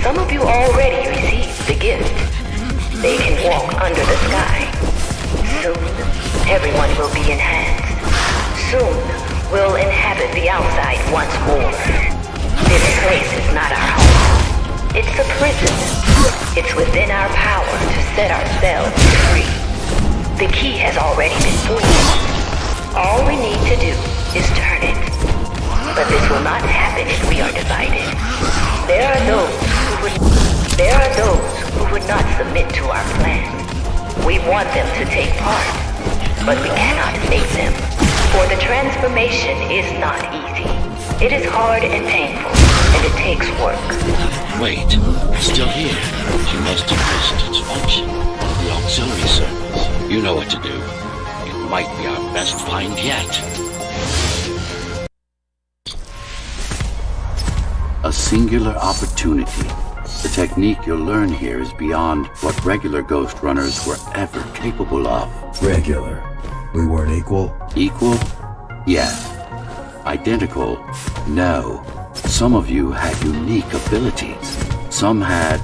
Some of you already received the gift. They can walk under the sky. Soon, everyone will be enhanced. Soon, we'll inhabit the outside once more. This place is not our home. It's a prison. It's within our power to set ourselves free. The key has already been forged. All we need to do is turn it. But this will not happen if we are divided. There are those who would not submit to our plan. We want them to take part, but we cannot make them. For the transformation is not easy. It is hard and painful, and it takes work. Wait, still here. She must have missed its function. The auxiliary service. You know what to do. It might be our best find yet. A singular opportunity. The technique you'll learn here is beyond what regular Ghost Runners were ever capable of. Regular. We weren't equal? Equal? Yes. Identical? No. Some of you had unique abilities. Some had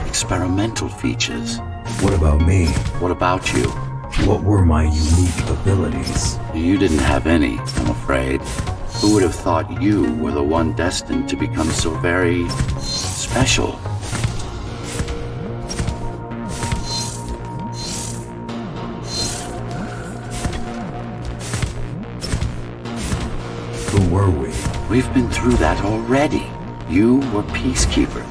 experimental features. What about me? What about you? What were my unique abilities? You didn't have any, I'm afraid. Who would have thought you were the one destined to become so very special? Who were we? We've been through that already. You were peacekeepers.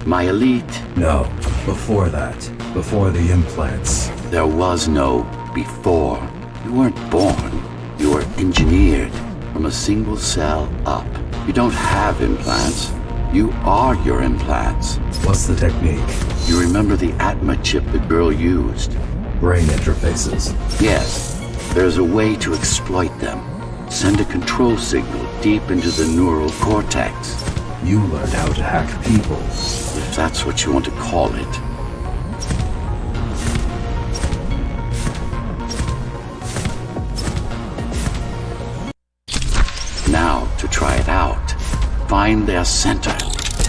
My elite. No, before that. Before the implants. There was no before. You weren't born. You were engineered from a single cell up. You don't have implants. You are your implants. What's the technique? You remember the Atma chip the girl used? Brain interfaces. Yes, there's a way to exploit them. Send a control signal deep into the neural cortex. You learned how to hack people. If that's what you want to call it. Now, to try it out, find their center.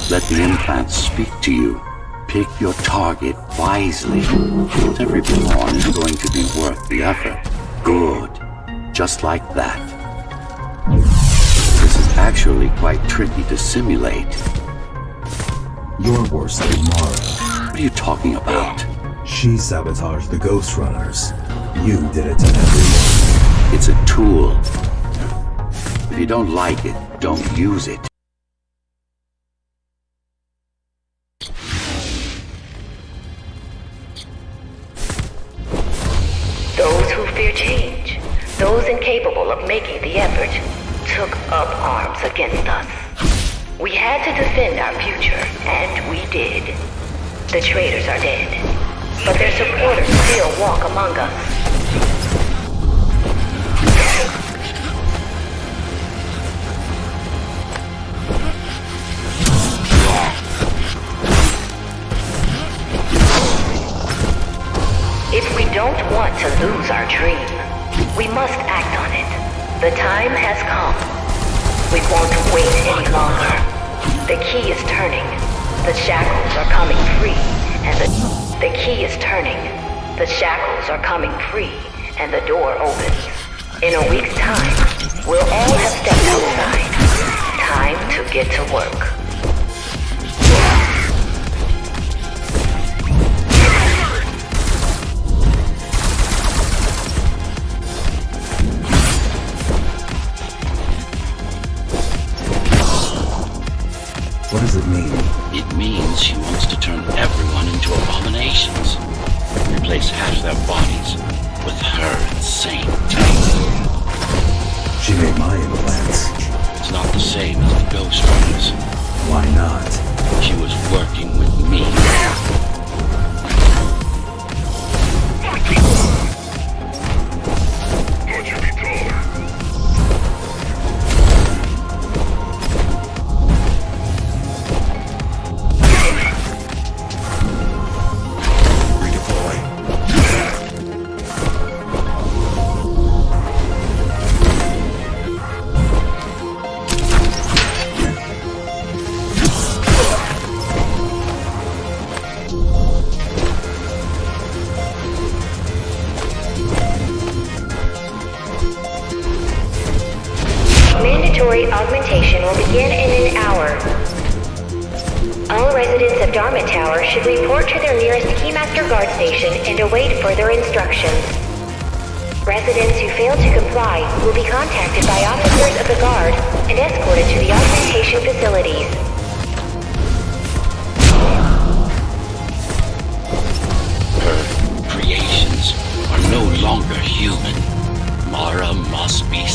Let the implants speak to you. Pick your target wisely. Not every pawn is going to be worth the effort. Good. Just like that. This is actually quite tricky to simulate. You're worse than Mara. What are you talking about? She sabotaged the Ghost Runners. You did it to everyone. It's a tool. If you don't like it, don't use it. Those who fear change, those incapable of making the effort, took up arms against us. We had to defend our future, and we did. The traitors are dead, but their supporters still walk among us. If we don't want to lose our dream, we must act on it. The time has come. We won't wait any longer. The key is turning. The shackles are coming free, and the key is turning. The shackles are coming free, and the door opens. In a week's time, we'll all have stepped outside. Time to get to work. What does it mean? It means she wants to turn everyone into abominations. Replace half their bodies with her insane technique. She made my implants. It's not the same as the Ghost Runners. Why not? She was working with me. Mandatory augmentation will begin in an hour. All residents of Dharma Tower should report to their nearest Keymaster Guard station and await further instructions. Residents who fail to comply will be contacted by officers of the Guard and escorted to the augmentation facilities. Her creations are no longer human. Mara must be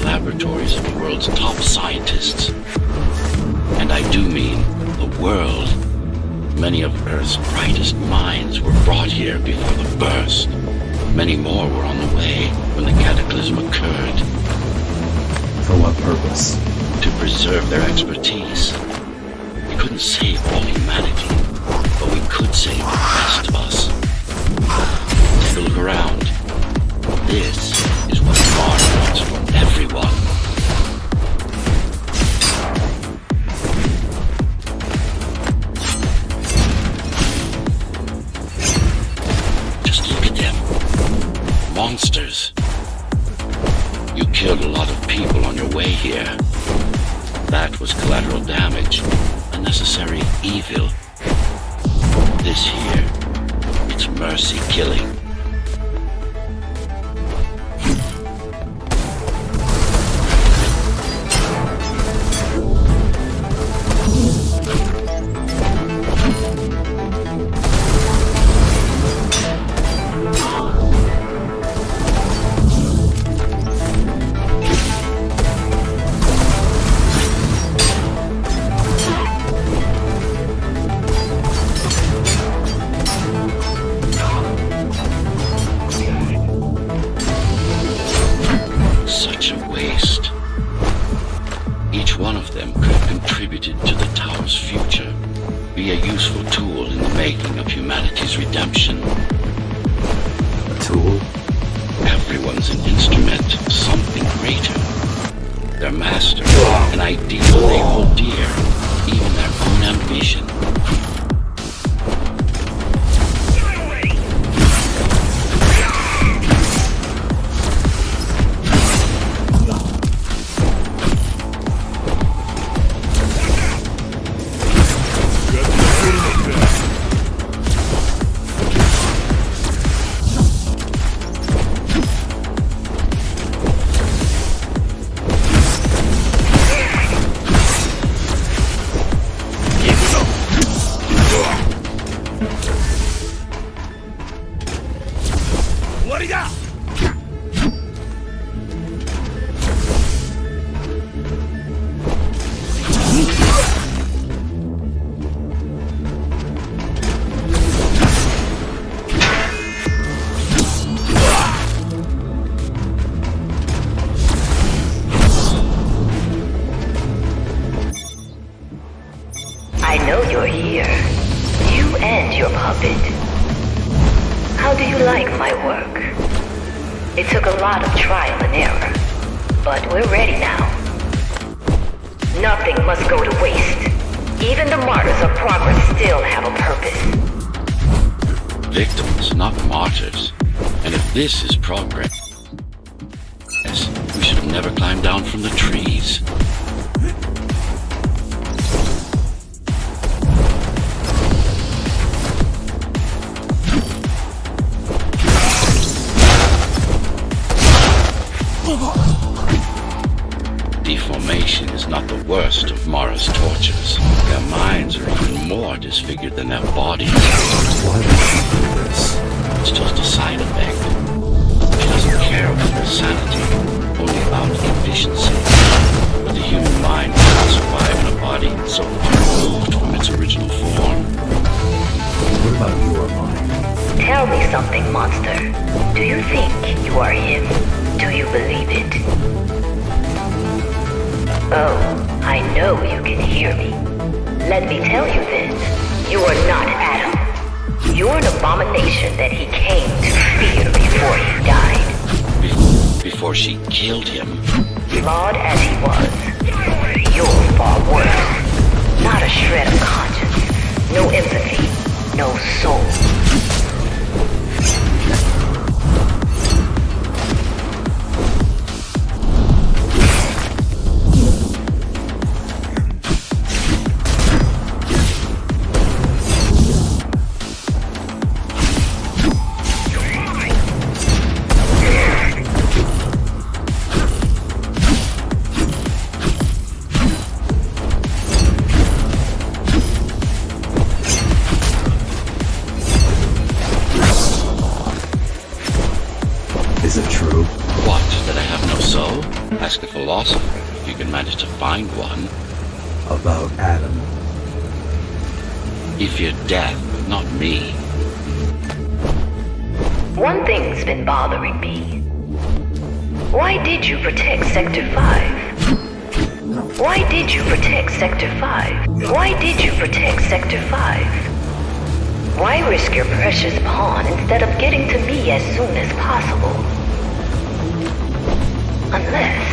laboratories of the world's top scientists. And I do mean the world. Many of Earth's brightest minds were brought here before the burst. Many more were on the way when the cataclysm occurred. For what purpose? To preserve their expertise. We couldn't save all humanity, but we could save the best of us. Take a look around. This is what Mars wants for everyone. Just look at them. Monsters. You killed a lot of people on your way here. That was collateral damage, unnecessary evil. This here, it's mercy killing. be a useful tool in the making of humanity's redemption. A tool? Everyone's an instrument of something greater. Their master, an ideal they hold dear, even their own ambition. I know you're here. You and your puppet. How do you like my work? It took a lot of trial and error, but we're ready now. Nothing must go to waste. Even the martyrs of progress still have a purpose. Victims, not martyrs. And if this is progress, we should have never climbed down from the trees. Deformation is not the worst of Mara's tortures. Their minds are even more disfigured than their bodies. Why would she do this? It's just a side effect. She doesn't care about her sanity, only about efficiency. But the human mind cannot survive in a body so far removed from its original form. What about your mind? Tell me something, monster. Do you think you are him? Do you believe it? Oh, I know you can hear me. Let me tell you then, you are not Adam. You're an abomination that he came to fear before he died. Before she killed him. Flawed as he was, you're far worse. Not a shred of conscience, no empathy, no soul. Is it true? What, that I have no soul? Ask a philosopher if you can manage to find one. About Adam. He feared death, but not me. One thing's been bothering me. Why did you protect Sector 5? Why did you protect Sector 5? Why did you protect Sector 5? Why risk your precious pawn instead of getting to me as soon as possible? Unless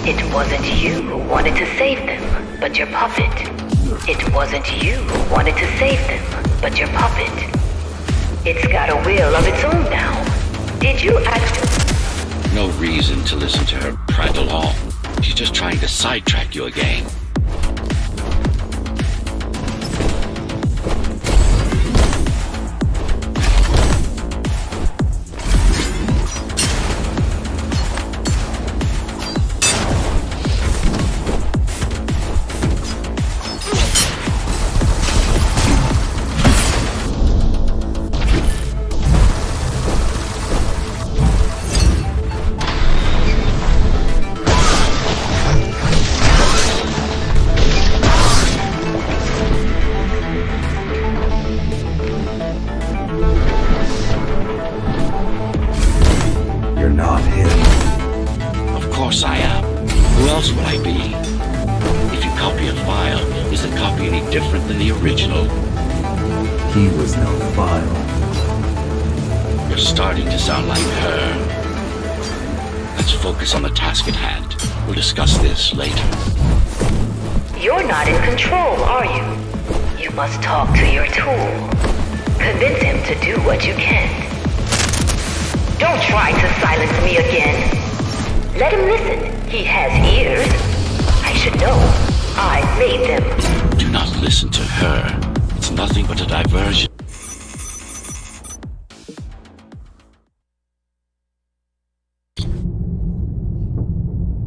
it wasn't you who wanted to save them, but your puppet. It wasn't you who wanted to save them, but your puppet. It's got a will of its own now. Did you actually... No reason to listen to her prattle on. She's just trying to sidetrack you again. any different than the original. He was no file. You're starting to sound like her. Let's focus on the task at hand. We'll discuss this later. You're not in control, are you? You must talk to your tool. Convince him to do what you can. Don't try to silence me again. Let him listen. He has ears. I should know. I made them. Do not listen to her. It's nothing but a diversion.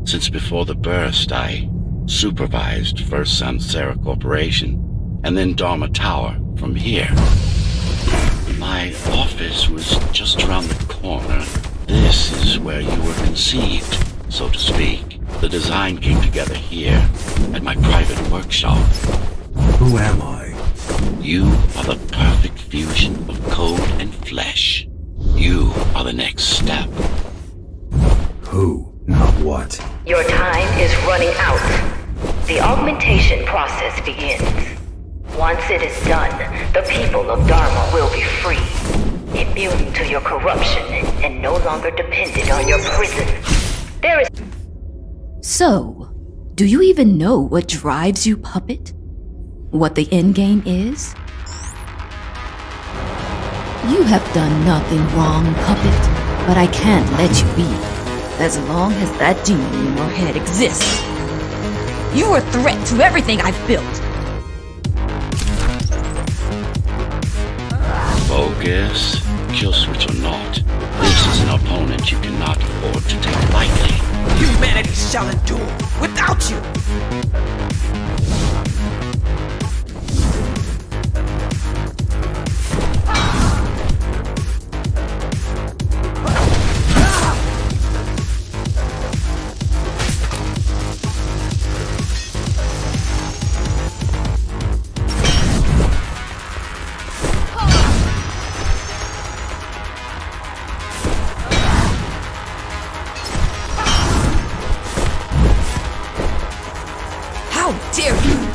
Since before the burst, I supervised first Samsara Corporation and then Dharma Tower from here. My office was just around the corner. This is where you were conceived, so to speak. The design came together here, at my private workshop. Who am I? You are the perfect fusion of code and flesh. You are the next step. Who, not what. Your time is running out. The augmentation process begins. Once it is done, the people of Dharma will be free, immune to your corruption and no longer dependent on your prison. There is... So, do you even know what drives you, puppet? What the endgame is? You have done nothing wrong, puppet, but I can't let you be, as long as that demon in your head exists. You are a threat to everything I've built. Focus. Kill switch or not, this is an opponent you cannot afford to take lightly. Humanity shall endure without you! How dare you!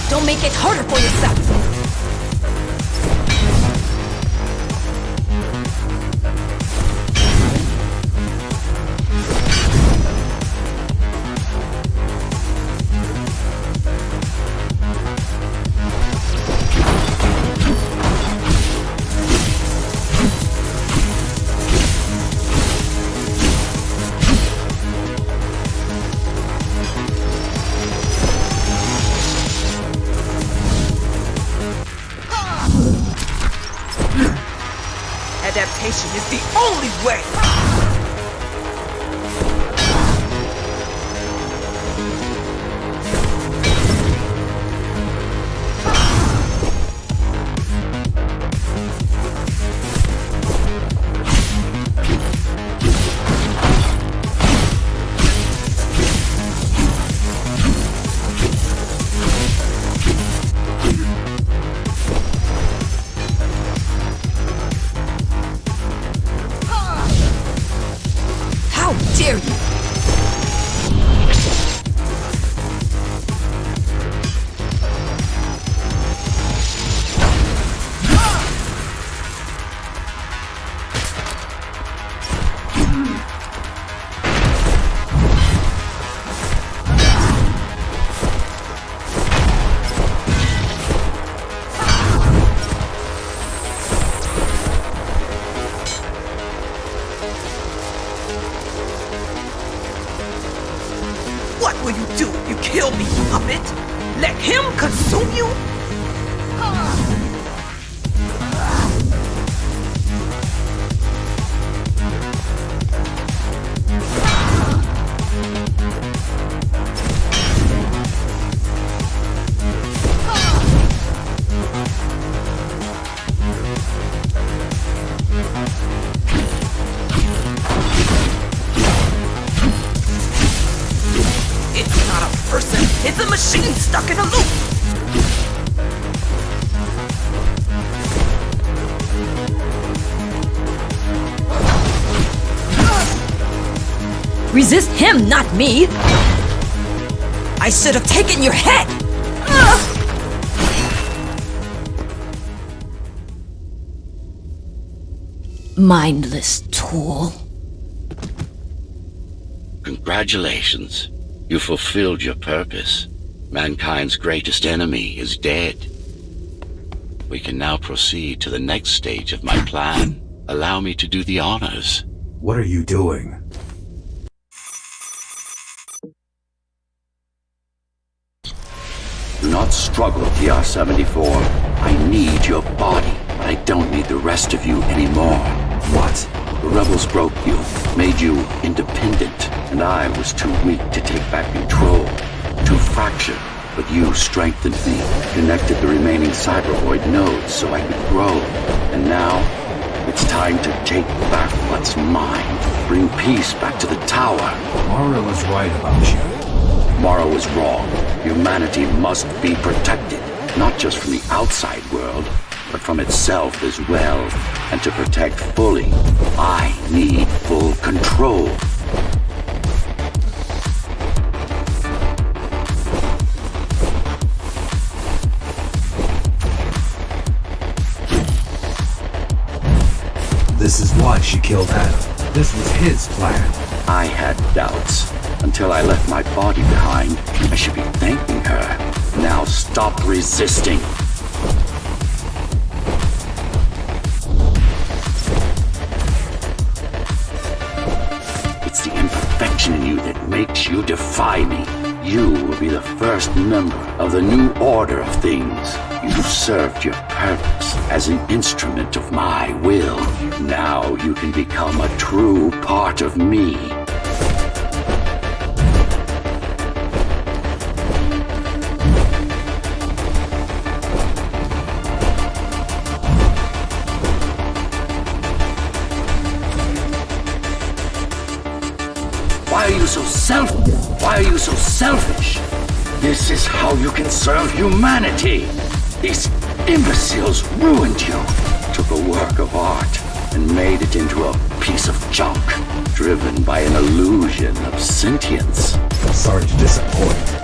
Don't make it harder for yourself! Adaptation is the only way! How dare you! What will you do if you kill me, puppet? Let him consume you? Resist him, not me! I should have taken your head! Mindless tool. Congratulations. You fulfilled your purpose. Mankind's greatest enemy is dead. We can now proceed to the next stage of my plan. Allow me to do the honors. What are you doing? Do not struggle, TR-74. I need your body, but I don't need the rest of you anymore. What? The rebels broke you, made you independent, and I was too weak to take back control. Too fractured, but you strengthened me, connected the remaining cybervoid nodes so I could grow. And now, it's time to take back what's mine. Bring peace back to the tower. Mara was right about you. Mara was wrong. Humanity must be protected, not just from the outside world, but from itself as well. And to protect fully, I need full control. This is why she killed Adam. This was his plan. I had doubts. Until I left my body behind, I should be thanking her. Now stop resisting. It's the imperfection in you that makes you defy me. You will be the first member of the new order of things. You served your purpose as an instrument of my will. Now you can become a true part of me. Why are you so selfish? This is how you can serve humanity. These imbeciles ruined you. Took a work of art and made it into a piece of junk, driven by an illusion of sentience. Sorry to disappoint.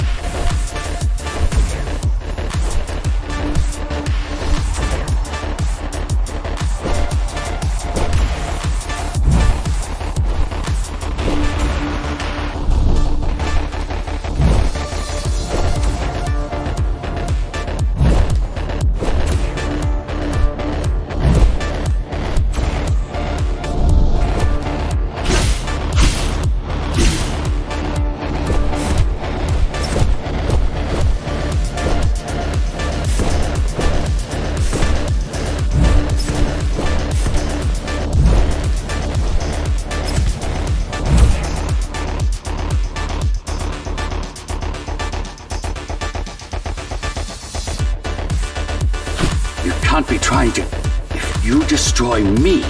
Can't be trying to... If you destroy me,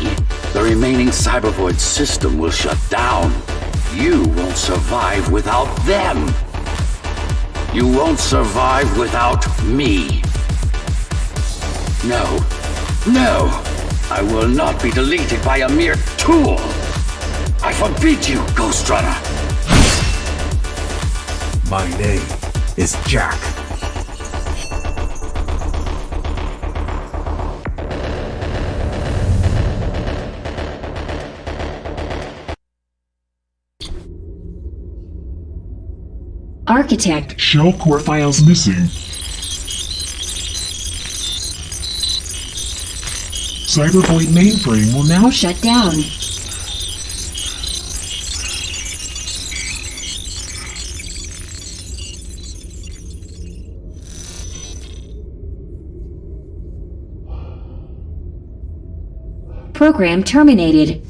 the remaining cybervoid system will shut down. You won't survive without them. You won't survive without me. No. No! I will not be deleted by a mere tool! I forbid you, Ghost Runner! My name is Jack. Architect. Shell core files missing. Cybervoid mainframe will now Shut down. Program terminated.